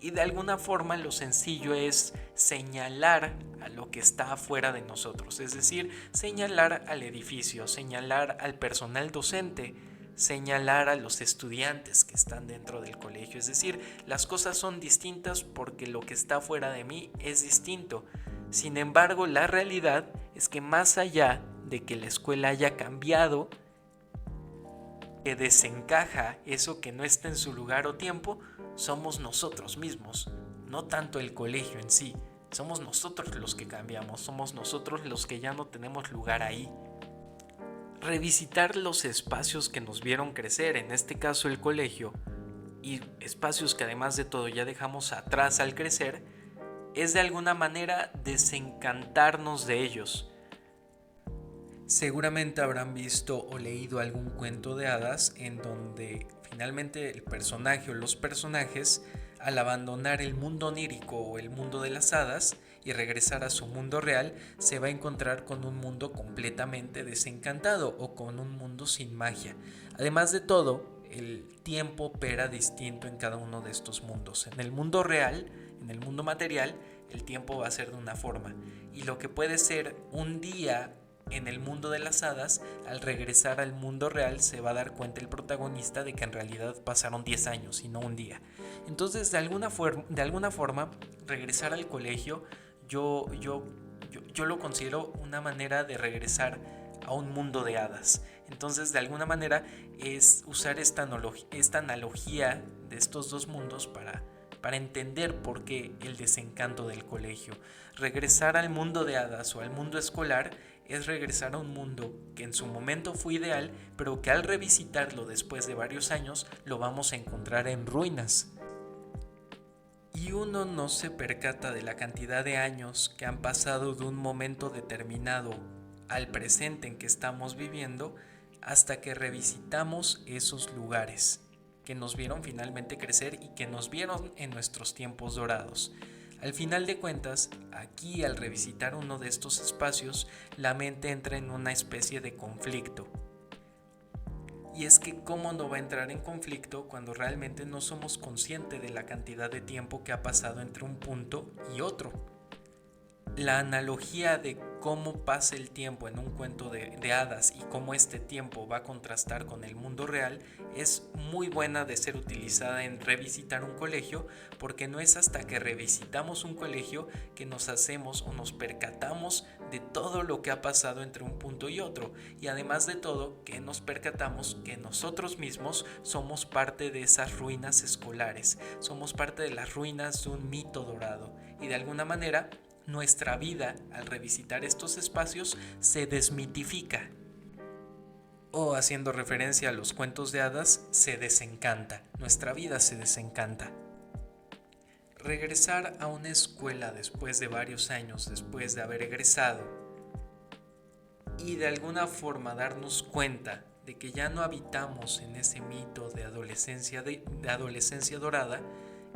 Y de alguna forma lo sencillo es señalar a lo que está afuera de nosotros. Es decir, señalar al edificio, señalar al personal docente, señalar a los estudiantes que están dentro del colegio. Es decir, las cosas son distintas porque lo que está fuera de mí es distinto. Sin embargo, la realidad es que más allá de que la escuela haya cambiado, que desencaja eso que no está en su lugar o tiempo, somos nosotros mismos, no tanto el colegio en sí. Somos nosotros los que cambiamos, somos nosotros los que ya no tenemos lugar ahí. Revisitar los espacios que nos vieron crecer, en este caso el colegio, y espacios que además de todo ya dejamos atrás al crecer, es de alguna manera desencantarnos de ellos. Seguramente habrán visto o leído algún cuento de hadas en donde finalmente el personaje o los personajes, al abandonar el mundo onírico o el mundo de las hadas y regresar a su mundo real, se va a encontrar con un mundo completamente desencantado o con un mundo sin magia. Además de todo, el tiempo opera distinto en cada uno de estos mundos. En el mundo real, en el mundo material, el tiempo va a ser de una forma, y lo que puede ser un día en el mundo de las hadas, al regresar al mundo real se va a dar cuenta el protagonista de que en realidad pasaron 10 años y no un día. Entonces, de alguna forma, regresar al colegio yo lo considero una manera de regresar a a un mundo de hadas. Entonces, de alguna manera, es usar esta analogía de estos dos mundos para entender por qué el desencanto del colegio. Regresar al mundo de hadas o al mundo escolar es regresar a un mundo que en su momento fue ideal, pero que al revisitarlo después de varios años lo vamos a encontrar en ruinas. Y uno no se percata de la cantidad de años que han pasado de un momento determinado al presente en que estamos viviendo hasta que revisitamos esos lugares que nos vieron finalmente crecer y que nos vieron en nuestros tiempos dorados. Al final de cuentas, aquí al revisitar uno de estos espacios, la mente entra en una especie de conflicto. Y es que cómo no va a entrar en conflicto cuando realmente no somos conscientes de la cantidad de tiempo que ha pasado entre un punto y otro. La analogía de cómo pasa el tiempo en un cuento de hadas y cómo este tiempo va a contrastar con el mundo real es muy buena de ser utilizada en revisitar un colegio, porque no es hasta que revisitamos un colegio que nos hacemos o nos percatamos de todo lo que ha pasado entre un punto y otro, y además de todo que nos percatamos que nosotros mismos somos parte de esas ruinas escolares, somos parte de las ruinas de un mito dorado, y de alguna manera nuestra vida, al revisitar estos espacios, se desmitifica. O, haciendo referencia a los cuentos de hadas, se desencanta. Nuestra vida se desencanta. Regresar a una escuela después de varios años, después de haber egresado, y de alguna forma darnos cuenta de que ya no habitamos en ese mito de adolescencia dorada,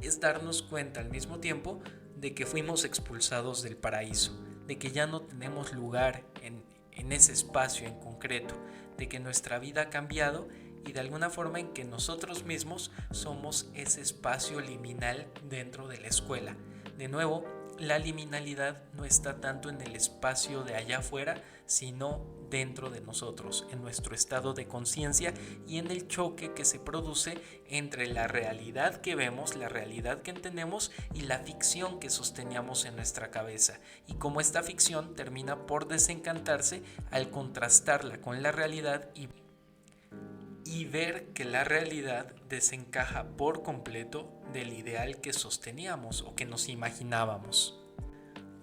es darnos cuenta al mismo tiempo de que fuimos expulsados del paraíso, de que ya no tenemos lugar en ese espacio en concreto, de que nuestra vida ha cambiado y de alguna forma en que nosotros mismos somos ese espacio liminal dentro de la escuela. De nuevo, la liminalidad no está tanto en el espacio de allá afuera, sino dentro de nosotros, en nuestro estado de conciencia y en el choque que se produce entre la realidad que vemos, la realidad que entendemos y la ficción que sosteníamos en nuestra cabeza, y cómo esta ficción termina por desencantarse al contrastarla con la realidad y ver que la realidad desencaja por completo del ideal que sosteníamos o que nos imaginábamos.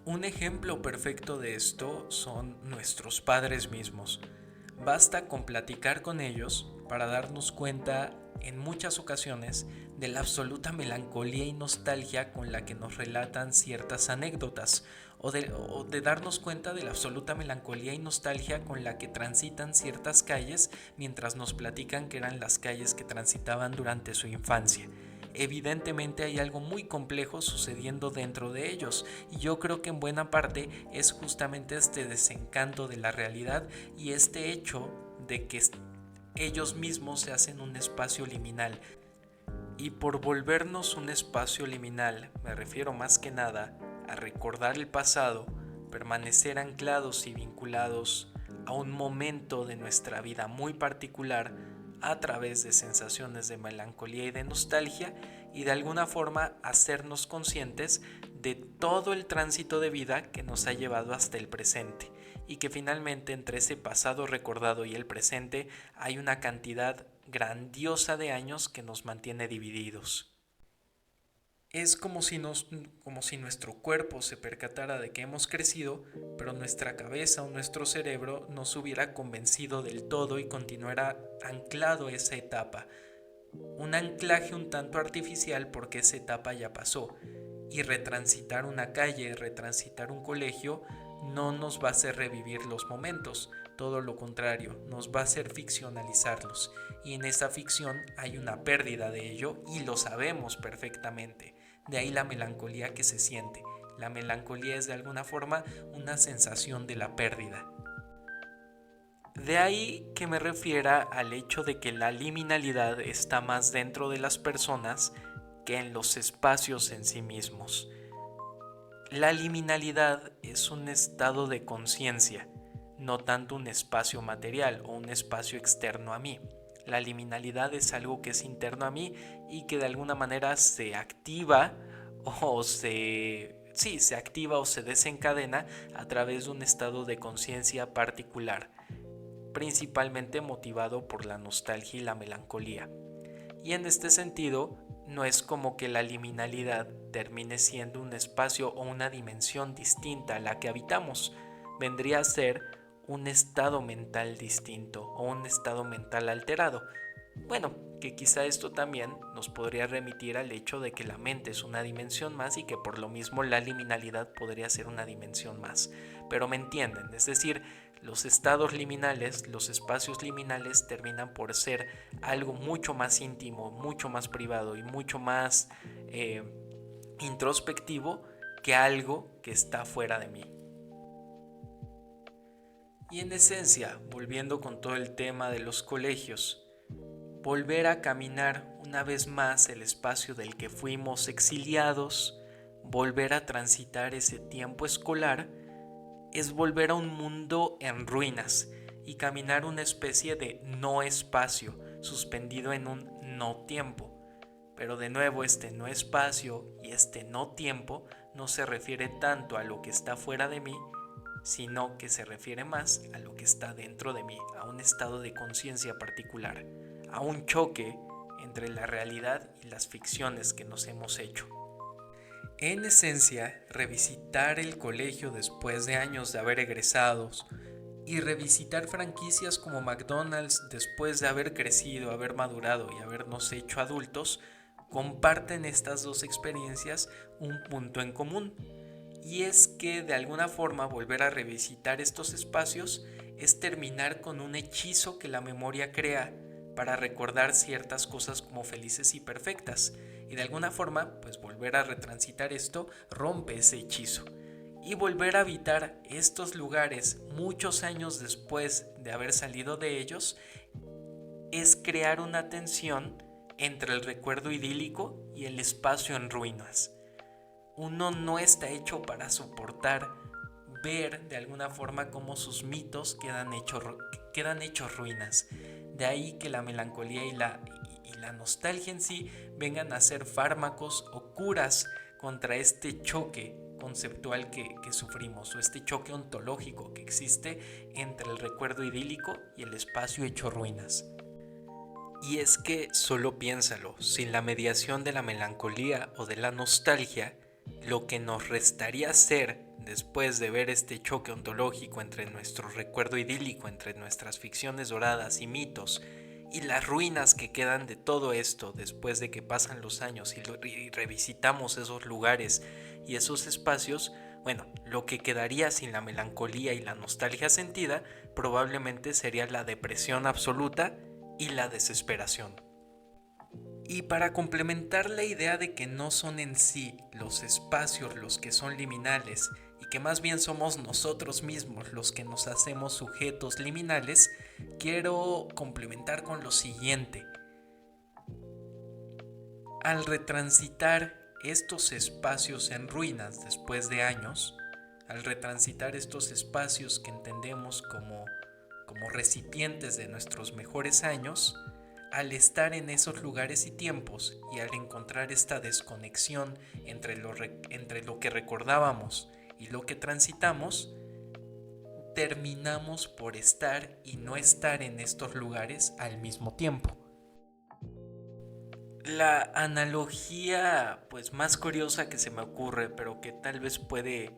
Un ejemplo perfecto de esto son nuestros padres mismos. Basta con platicar con ellos para darnos cuenta en muchas ocasiones de la absoluta melancolía y nostalgia con la que nos relatan ciertas anécdotas, o de darnos cuenta de la absoluta melancolía y nostalgia con la que transitan ciertas calles mientras nos platican que eran las calles que transitaban durante su infancia. Evidentemente hay algo muy complejo sucediendo dentro de ellos, y yo creo que en buena parte es justamente este desencanto de la realidad y este hecho de que ellos mismos se hacen un espacio liminal. Y por volvernos un espacio liminal me refiero más que nada a recordar el pasado, permanecer anclados y vinculados a un momento de nuestra vida muy particular a través de sensaciones de melancolía y de nostalgia, y de alguna forma hacernos conscientes de todo el tránsito de vida que nos ha llevado hasta el presente, y que finalmente entre ese pasado recordado y el presente hay una cantidad grandiosa de años que nos mantiene divididos. Es como si nuestro cuerpo se percatara de que hemos crecido, pero nuestra cabeza o nuestro cerebro no se hubiera convencido del todo y continuara anclado a esa etapa. Un anclaje un tanto artificial, porque esa etapa ya pasó, y retransitar una calle, retransitar un colegio, no nos va a hacer revivir los momentos, todo lo contrario, nos va a hacer ficcionalizarlos, y en esa ficción hay una pérdida de ello y lo sabemos perfectamente. De ahí la melancolía que se siente. La melancolía es de alguna forma una sensación de la pérdida. De ahí que me refiera al hecho de que la liminalidad está más dentro de las personas que en los espacios en sí mismos. La liminalidad es un estado de conciencia, no tanto un espacio material o un espacio externo a mí. La liminalidad es algo que es interno a mí y que de alguna manera se activa se activa o se desencadena a través de un estado de conciencia particular. principalmente motivado por la nostalgia y la melancolía. Y en este sentido, no es como que la liminalidad termine siendo un espacio o una dimensión distinta a la que habitamos. Vendría a ser un estado mental distinto o un estado mental alterado. Bueno, que quizá esto también nos podría remitir al hecho de que la mente es una dimensión más y que por lo mismo la liminalidad podría ser una dimensión más. Pero me entienden, es decir, los estados liminales, los espacios liminales terminan por ser algo mucho más íntimo, mucho más privado y mucho más introspectivo que algo que está fuera de mí. Y en esencia, volviendo con todo el tema de los colegios, volver a caminar una vez más el espacio del que fuimos exiliados, volver a transitar ese tiempo escolar, es volver a un mundo en ruinas y caminar una especie de no espacio suspendido en un no tiempo. Pero de nuevo este no espacio y este no tiempo no se refiere tanto a lo que está fuera de mí, sino que se refiere más a lo que está dentro de mí, a un estado de conciencia particular, a un choque entre la realidad y las ficciones que nos hemos hecho. En esencia, revisitar el colegio después de años de haber egresados y revisitar franquicias como McDonald's después de haber crecido, haber madurado y habernos hecho adultos, comparten estas dos experiencias un punto en común. Y es que de alguna forma volver a revisitar estos espacios es terminar con un hechizo que la memoria crea para recordar ciertas cosas como felices y perfectas. Y de alguna forma, pues volver a retransitar esto rompe ese hechizo. Y volver a habitar estos lugares muchos años después de haber salido de ellos es crear una tensión entre el recuerdo idílico y el espacio en ruinas. Uno no está hecho para soportar ver de alguna forma cómo sus mitos quedan hechos ruinas. De ahí que la melancolía y la nostalgia en sí vengan a ser fármacos o curas contra este choque conceptual que sufrimos, o este choque ontológico que existe entre el recuerdo idílico y el espacio hecho ruinas. Y es que solo piénsalo, sin la mediación de la melancolía o de la nostalgia, lo que nos restaría hacer después de ver este choque ontológico entre nuestro recuerdo idílico, entre nuestras ficciones doradas y mitos, y las ruinas que quedan de todo esto después de que pasan los años y revisitamos esos lugares y esos espacios, bueno, lo que quedaría sin la melancolía y la nostalgia sentida probablemente sería la depresión absoluta y la desesperación. Y para complementar la idea de que no son en sí los espacios los que son liminales y que más bien somos nosotros mismos los que nos hacemos sujetos liminales, quiero complementar con lo siguiente. Al retransitar estos espacios en ruinas después de años, al retransitar estos espacios que entendemos como recipientes de nuestros mejores años, al estar en esos lugares y tiempos y al encontrar esta desconexión entre lo que recordábamos y lo que transitamos, terminamos por estar y no estar en estos lugares al mismo tiempo. La analogía pues más curiosa que se me ocurre, pero que tal vez puede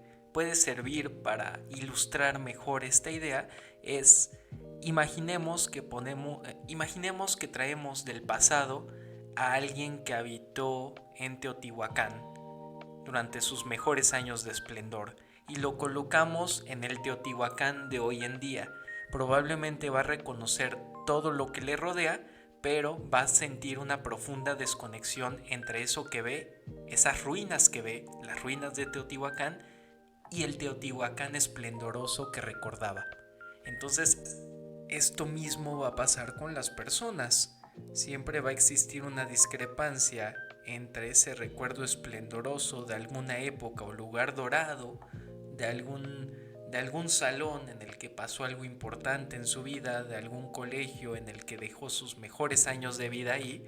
servir para ilustrar mejor esta idea, es imaginemos que traemos del pasado a alguien que habitó en Teotihuacán durante sus mejores años de esplendor y lo colocamos en el Teotihuacán de hoy en día. Probablemente va a reconocer todo lo que le rodea, pero va a sentir una profunda desconexión entre eso que ve, esas ruinas que ve, las ruinas de Teotihuacán, y el Teotihuacán esplendoroso que recordaba. Entonces, esto mismo va a pasar con las personas. Siempre va a existir una discrepancia entre ese recuerdo esplendoroso de alguna época o lugar dorado, de algún salón en el que pasó algo importante en su vida, de algún colegio en el que dejó sus mejores años de vida ahí,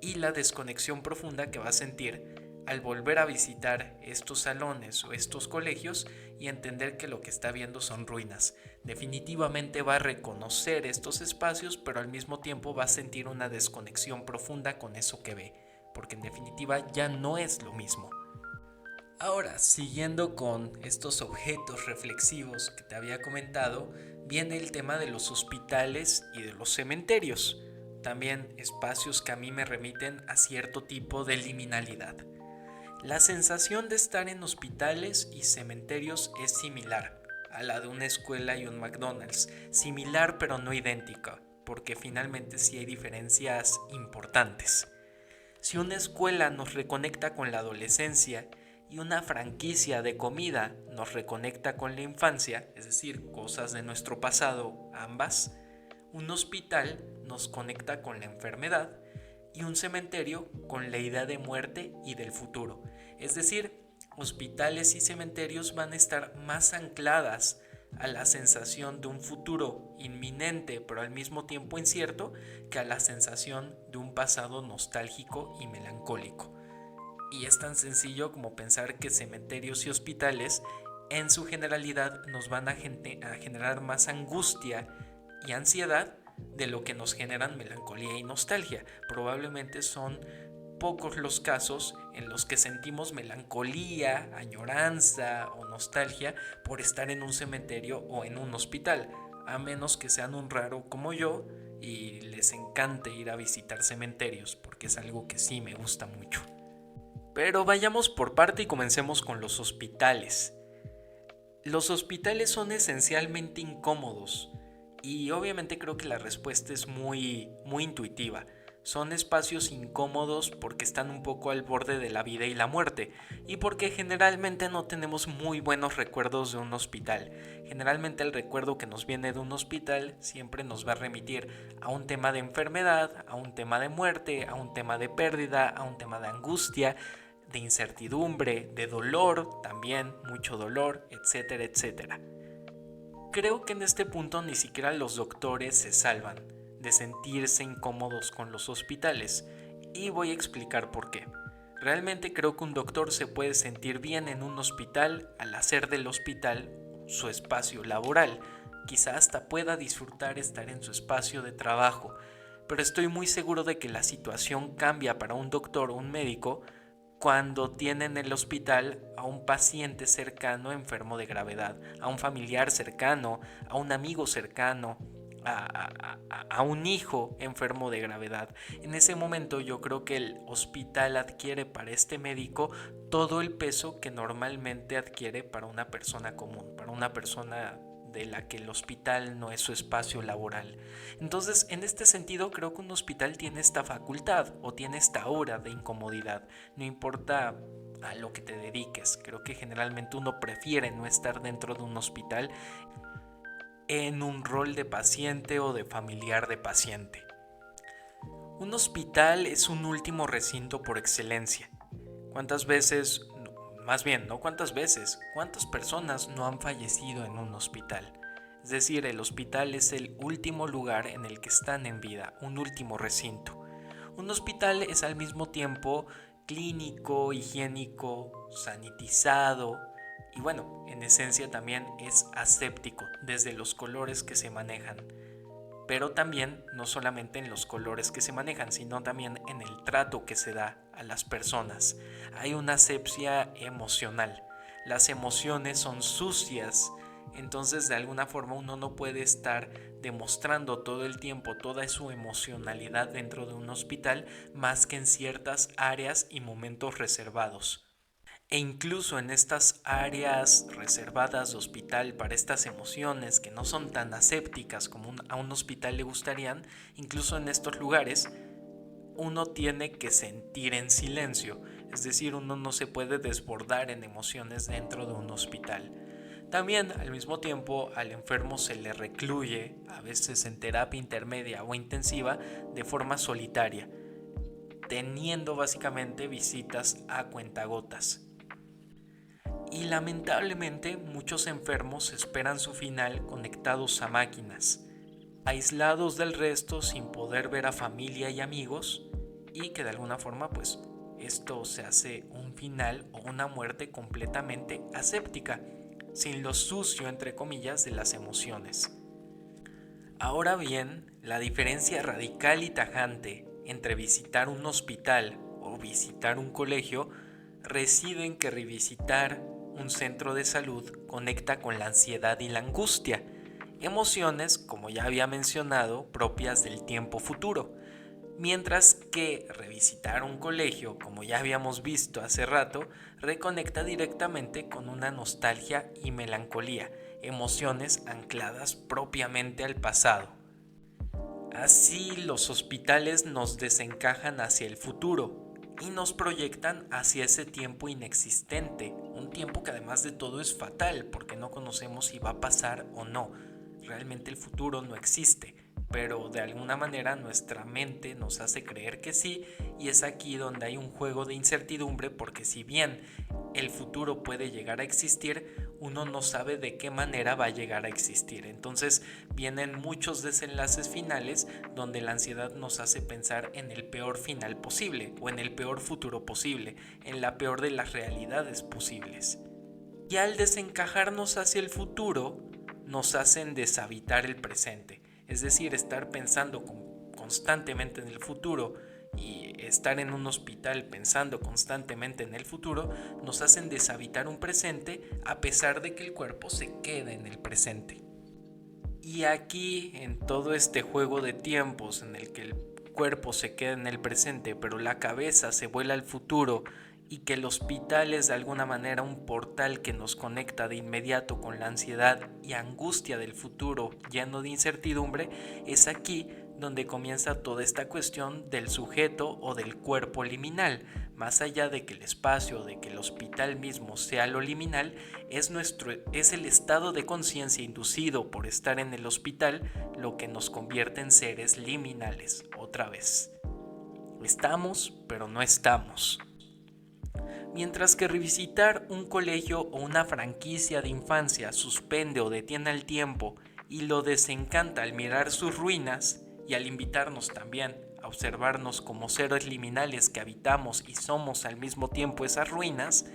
y la desconexión profunda que va a sentir al volver a visitar estos salones o estos colegios y entender que lo que está viendo son ruinas. Definitivamente va a reconocer estos espacios, pero al mismo tiempo va a sentir una desconexión profunda con eso que ve, porque en definitiva ya no es lo mismo. Ahora, siguiendo con estos objetos reflexivos que te había comentado, viene el tema de los hospitales y de los cementerios, también espacios que a mí me remiten a cierto tipo de liminalidad. La sensación de estar en hospitales y cementerios es similar a la de una escuela y un McDonald's, similar pero no idéntica, porque finalmente sí hay diferencias importantes. Si una escuela nos reconecta con la adolescencia y una franquicia de comida nos reconecta con la infancia, es decir, cosas de nuestro pasado, ambas, un hospital nos conecta con la enfermedad y un cementerio con la idea de muerte y del futuro. Es decir, hospitales y cementerios van a estar más ancladas a la sensación de un futuro inminente pero al mismo tiempo incierto que a la sensación de un pasado nostálgico y melancólico. Y es tan sencillo como pensar que cementerios y hospitales en su generalidad nos van a generar más angustia y ansiedad de lo que nos generan melancolía y nostalgia. Probablemente son pocos los casos en los que sentimos melancolía, añoranza o nostalgia por estar en un cementerio o en un hospital, a menos que sean un raro como yo y les encante ir a visitar cementerios, porque es algo que sí me gusta mucho. Pero vayamos por parte y comencemos con los hospitales. Los hospitales son esencialmente incómodos y obviamente creo que la respuesta es muy intuitiva. Son espacios incómodos porque están un poco al borde de la vida y la muerte y porque generalmente no tenemos muy buenos recuerdos de un hospital. Generalmente el recuerdo que nos viene de un hospital siempre nos va a remitir a un tema de enfermedad, a un tema de muerte, a un tema de pérdida, a un tema de angustia, de incertidumbre, de dolor, también mucho dolor, etcétera, etcétera. Creo que en este punto ni siquiera los doctores se salvan de sentirse incómodos con los hospitales, y voy a explicar por qué. Realmente creo que un doctor se puede sentir bien en un hospital al hacer del hospital su espacio laboral, quizá hasta pueda disfrutar estar en su espacio de trabajo, pero estoy muy seguro de que la situación cambia para un doctor o un médico cuando tienen en el hospital a un paciente cercano enfermo de gravedad, a un familiar cercano, a un amigo cercano, a un hijo enfermo de gravedad. En ese momento yo creo que el hospital adquiere para este médico todo el peso que normalmente adquiere para una persona común, para una persona de la que el hospital no es su espacio laboral. Entonces, en este sentido, creo que un hospital tiene esta facultad o tiene esta aura de incomodidad. No importa a lo que te dediques, creo que generalmente uno prefiere no estar dentro de un hospital en un rol de paciente o de familiar de paciente. Un hospital es un último recinto por excelencia. ¿Cuántas veces, más bien, no cuántas veces, cuántas personas no han fallecido en un hospital? Es decir, el hospital es el último lugar en el que están en vida, un último recinto. Un hospital es al mismo tiempo clínico, higiénico, sanitizado y bueno, en esencia también es aséptico desde los colores que se manejan. Pero también no solamente en los colores que se manejan, sino también en el trato que se da a las personas. Hay una asepsia emocional. Las emociones son sucias, entonces de alguna forma uno no puede estar demostrando todo el tiempo toda su emocionalidad dentro de un hospital más que en ciertas áreas y momentos reservados. E incluso en estas áreas reservadas de hospital para estas emociones que no son tan asépticas como a un hospital le gustarían, incluso en estos lugares uno tiene que sentir en silencio, es decir, uno no se puede desbordar en emociones dentro de un hospital. También al mismo tiempo al enfermo se le recluye, a veces en terapia intermedia o intensiva, de forma solitaria, teniendo básicamente visitas a cuentagotas. Y lamentablemente muchos enfermos esperan su final conectados a máquinas, aislados del resto sin poder ver a familia y amigos y que de alguna forma pues Esto se hace un final o una muerte completamente aséptica, sin lo sucio entre comillas de las emociones. Ahora bien, la diferencia radical y tajante entre visitar un hospital o visitar un colegio reside en que revisitar un centro de salud conecta con la ansiedad y la angustia, emociones, como ya había mencionado, propias del tiempo futuro, mientras que revisitar un colegio, como ya habíamos visto hace rato, reconecta directamente con una nostalgia y melancolía, emociones ancladas propiamente al pasado. Así los hospitales nos desencajan hacia el futuro y nos proyectan hacia ese tiempo inexistente, un tiempo que además de todo es fatal porque no conocemos si va a pasar o no. Realmente el futuro no existe, pero de alguna manera nuestra mente nos hace creer que sí, y es aquí donde hay un juego de incertidumbre porque si bien el futuro puede llegar a existir, uno no sabe de qué manera va a llegar a existir. Entonces vienen muchos desenlaces finales donde la ansiedad nos hace pensar en el peor final posible o en el peor futuro posible, en la peor de las realidades posibles. Y al desencajarnos hacia el futuro, nos hacen deshabitar el presente, es decir, estar pensando constantemente en el futuro y estar en un hospital pensando constantemente en el futuro, nos hacen deshabitar un presente a pesar de que el cuerpo se quede en el presente. Y aquí, en todo este juego de tiempos en el que el cuerpo se queda en el presente, pero la cabeza se vuela al futuro, y que el hospital es de alguna manera un portal que nos conecta de inmediato con la ansiedad y angustia del futuro lleno de incertidumbre, es aquí donde comienza toda esta cuestión del sujeto o del cuerpo liminal. Más allá de que el espacio, de que el hospital mismo sea lo liminal, es el estado de conciencia inducido por estar en el hospital lo que nos convierte en seres liminales. Otra vez, estamos pero no estamos. Mientras que revisitar un colegio o una franquicia de infancia suspende o detiene el tiempo y lo desencanta al mirar sus ruinas y al invitarnos también a observarnos como seres liminales que habitamos y somos al mismo tiempo esas ruinas,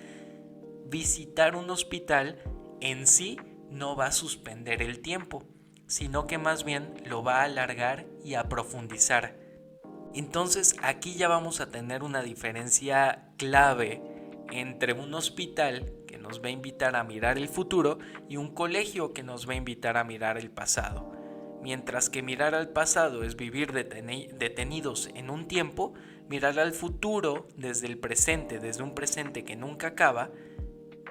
visitar un hospital en sí no va a suspender el tiempo, sino que más bien lo va a alargar y a profundizar. Entonces aquí ya vamos a tener una diferencia clave entre un hospital que nos va a invitar a mirar el futuro y un colegio que nos va a invitar a mirar el pasado. Mientras que mirar al pasado es vivir detenidos en un tiempo, mirar al futuro desde el presente, desde un presente que nunca acaba,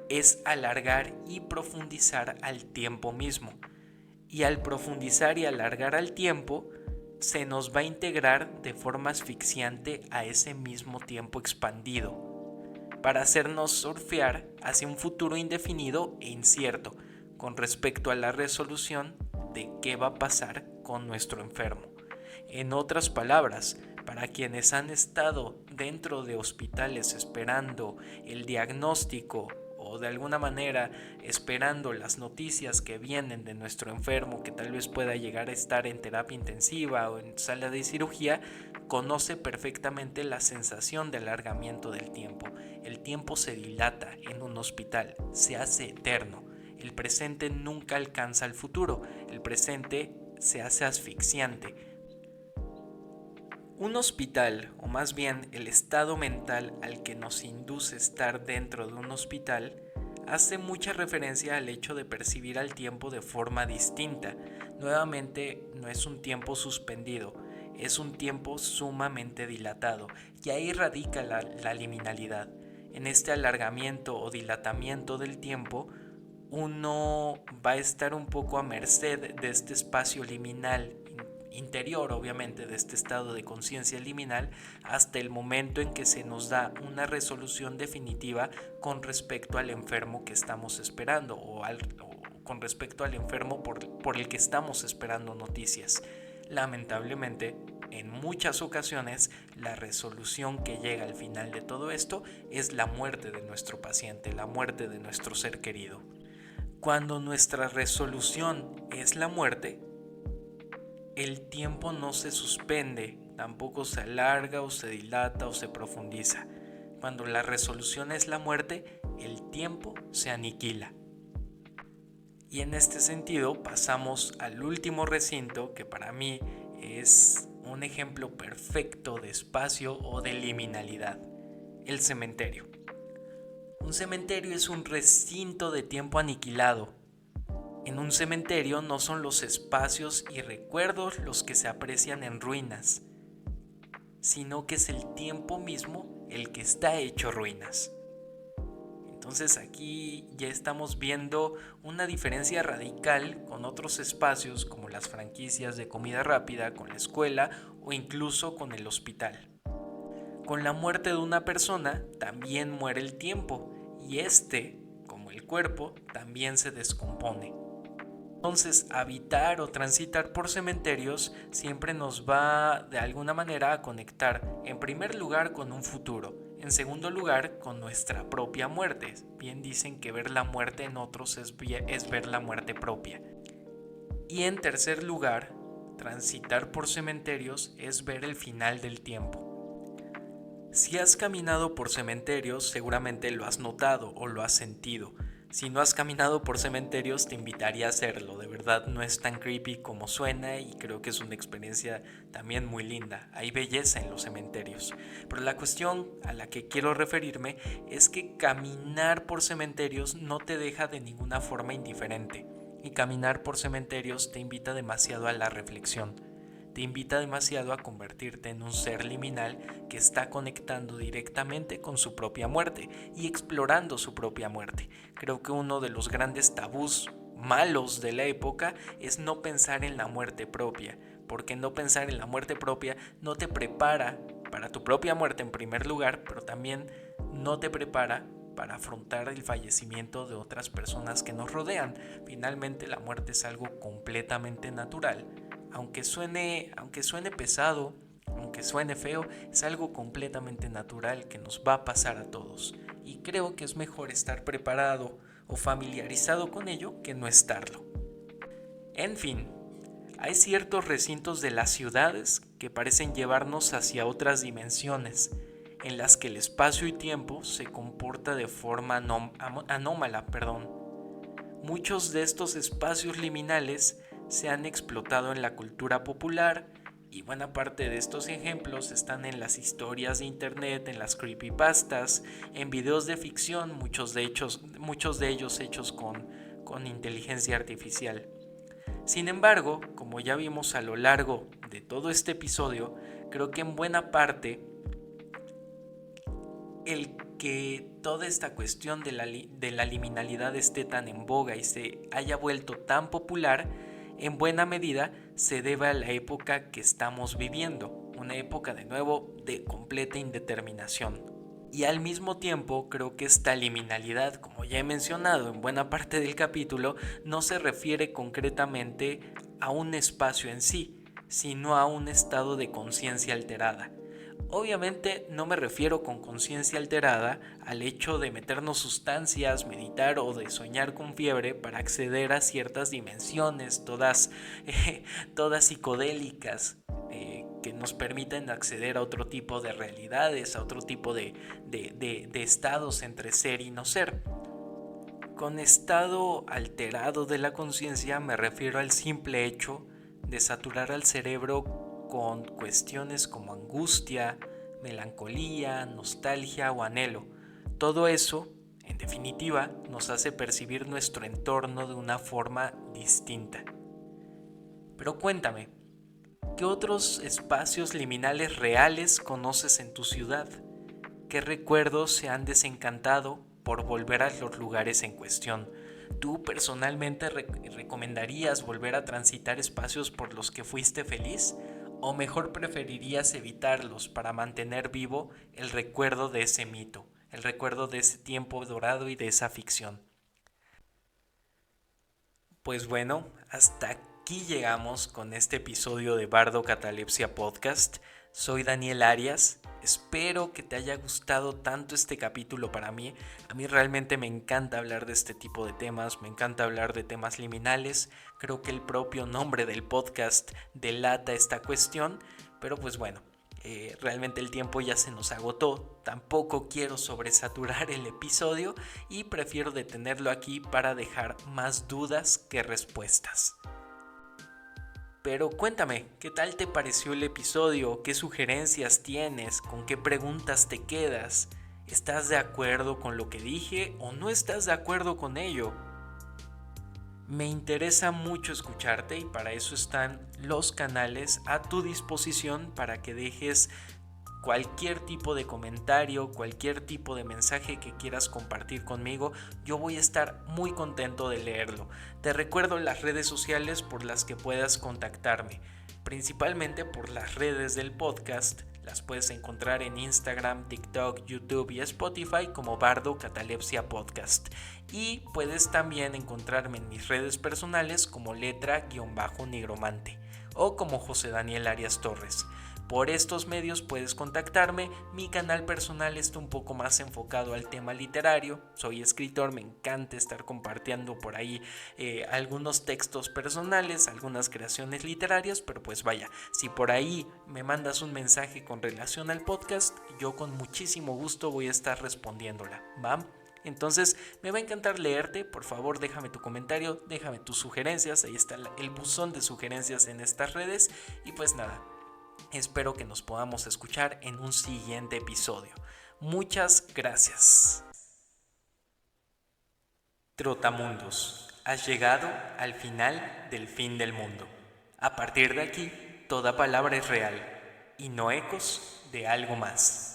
es alargar y profundizar al tiempo mismo. Y al profundizar y alargar al tiempo, se nos va a integrar de forma asfixiante a ese mismo tiempo expandido, para hacernos surfear hacia un futuro indefinido e incierto con respecto a la resolución de qué va a pasar con nuestro enfermo. En otras palabras, para quienes han estado dentro de hospitales esperando el diagnóstico o de alguna manera esperando las noticias que vienen de nuestro enfermo que tal vez pueda llegar a estar en terapia intensiva o en sala de cirugía, conoce perfectamente la sensación de alargamiento del tiempo. El tiempo se dilata en un hospital, se hace eterno. El presente nunca alcanza el futuro, el presente se hace asfixiante. Un hospital, o más bien el estado mental al que nos induce estar dentro de un hospital, hace mucha referencia al hecho de percibir al tiempo de forma distinta. Nuevamente, no es un tiempo suspendido, es un tiempo sumamente dilatado, y ahí radica la liminalidad. En este alargamiento o dilatamiento del tiempo, uno va a estar un poco a merced de este espacio liminal interior, obviamente, de este estado de conciencia liminal, hasta el momento en que se nos da una resolución definitiva con respecto al enfermo que estamos esperando o con respecto al enfermo por el que estamos esperando noticias. Lamentablemente, en muchas ocasiones, la resolución que llega al final de todo esto es la muerte de nuestro paciente, la muerte de nuestro ser querido. Cuando nuestra resolución es la muerte, el tiempo no se suspende, tampoco se alarga o se dilata o se profundiza. cuando la resolución es la muerte, el tiempo se aniquila. Y en este sentido pasamos al último recinto, que para mí es un ejemplo perfecto de espacio o de liminalidad: el cementerio. Un cementerio es un recinto de tiempo aniquilado. En un cementerio no son los espacios y recuerdos los que se aprecian en ruinas, sino que es el tiempo mismo el que está hecho ruinas. Entonces aquí ya estamos viendo una diferencia radical con otros espacios como las franquicias de comida rápida, con la escuela o incluso con el hospital. Con la muerte de una persona también muere el tiempo y como el cuerpo, también se descompone. Entonces, habitar o transitar por cementerios siempre nos va de alguna manera a conectar, en primer lugar, con un futuro, en segundo lugar, con nuestra propia muerte. Bien dicen que ver la muerte en otros es ver la muerte propia. Y en tercer lugar, transitar por cementerios es ver el final del tiempo. Si has caminado por cementerios, seguramente lo has notado o lo has sentido. Si no has caminado por cementerios, te invitaría a hacerlo. De verdad no es tan creepy como suena y creo que es una experiencia también muy linda. Hay belleza en los cementerios. Pero la cuestión a la que quiero referirme es que caminar por cementerios no te deja de ninguna forma indiferente. Y caminar por cementerios te invita demasiado a la reflexión. Te invita demasiado a convertirte en un ser liminal que está conectando directamente con su propia muerte y explorando su propia muerte. Creo que uno de los grandes tabús malos de la época es no pensar en la muerte propia, porque no pensar en la muerte propia no te prepara para tu propia muerte en primer lugar, pero también no te prepara para afrontar el fallecimiento de otras personas que nos rodean. Finalmente, la muerte es algo completamente natural. Aunque suene pesado, aunque suene feo, es algo completamente natural que nos va a pasar a todos. Y creo que es mejor estar preparado o familiarizado con ello que no estarlo. En fin, hay ciertos recintos de las ciudades que parecen llevarnos hacia otras dimensiones, en las que el espacio y tiempo se comporta de forma anómala. Muchos de estos espacios liminales se han explotado en la cultura popular y buena parte de estos ejemplos están en las historias de internet, en las creepypastas, en videos de ficción, muchos de ellos hechos con inteligencia artificial. Sin embargo, como ya vimos a lo largo de todo este episodio, creo que en buena parte el que toda esta cuestión de la liminalidad esté tan en boga y se haya vuelto tan popular, en buena medida se debe a la época que estamos viviendo, una época de nuevo de completa indeterminación. Y al mismo tiempo creo que esta liminalidad, como ya he mencionado en buena parte del capítulo, no se refiere concretamente a un espacio en sí, sino a un estado de conciencia alterada. Obviamente no me refiero con conciencia alterada al hecho de meternos sustancias, meditar o de soñar con fiebre para acceder a ciertas dimensiones, todas psicodélicas, que nos permiten acceder a otro tipo de realidades, a otro tipo de estados entre ser y no ser. Con estado alterado de la conciencia me refiero al simple hecho de saturar al cerebro con cuestiones como angustia, melancolía, nostalgia o anhelo. Todo eso, en definitiva, nos hace percibir nuestro entorno de una forma distinta. Pero cuéntame, ¿qué otros espacios liminales reales conoces en tu ciudad? ¿Qué recuerdos se han desencantado por volver a los lugares en cuestión? ¿Tú personalmente recomendarías volver a transitar espacios por los que fuiste feliz? ¿O mejor preferirías evitarlos para mantener vivo el recuerdo de ese mito, el recuerdo de ese tiempo dorado y de esa ficción? Pues bueno, hasta aquí llegamos con este episodio de Bardo Catalepsia Podcast. Soy Daniel Arias. Espero que te haya gustado tanto este capítulo para mí. A mí realmente me encanta hablar de este tipo de temas, me encanta hablar de temas liminales. Creo que el propio nombre del podcast delata esta cuestión, pero pues bueno, Realmente el tiempo ya se nos agotó, tampoco quiero sobresaturar el episodio y prefiero detenerlo aquí para dejar más dudas que respuestas. Pero cuéntame, ¿qué tal te pareció el episodio? ¿Qué sugerencias tienes? ¿Con qué preguntas te quedas? ¿Estás de acuerdo con lo que dije o no estás de acuerdo con ello? Me interesa mucho escucharte y para eso están los canales a tu disposición para que dejes cualquier tipo de comentario, cualquier tipo de mensaje que quieras compartir conmigo. Yo voy a estar muy contento de leerlo. Te recuerdo las redes sociales por las que puedas contactarme, principalmente por las redes del podcast. Las puedes encontrar en Instagram, TikTok, YouTube y Spotify como Bardo Catalepsia Podcast. Y puedes también encontrarme en mis redes personales como letra-nigromante o como José Daniel Arias Torres. Por estos medios puedes contactarme. Mi canal personal está un poco más enfocado al tema literario. Soy escritor, me encanta estar compartiendo por ahí algunos textos personales, algunas creaciones literarias, pero pues vaya, si por ahí me mandas un mensaje con relación al podcast, yo con muchísimo gusto voy a estar respondiéndola, ¿va? Entonces me va a encantar leerte. Por favor, déjame tu comentario, déjame tus sugerencias. Ahí está el buzón de sugerencias en estas redes. Y pues nada, espero que nos podamos escuchar en un siguiente episodio. Muchas gracias. Trotamundos, has llegado al final del fin del mundo. A partir de aquí, toda palabra es real y no ecos de algo más.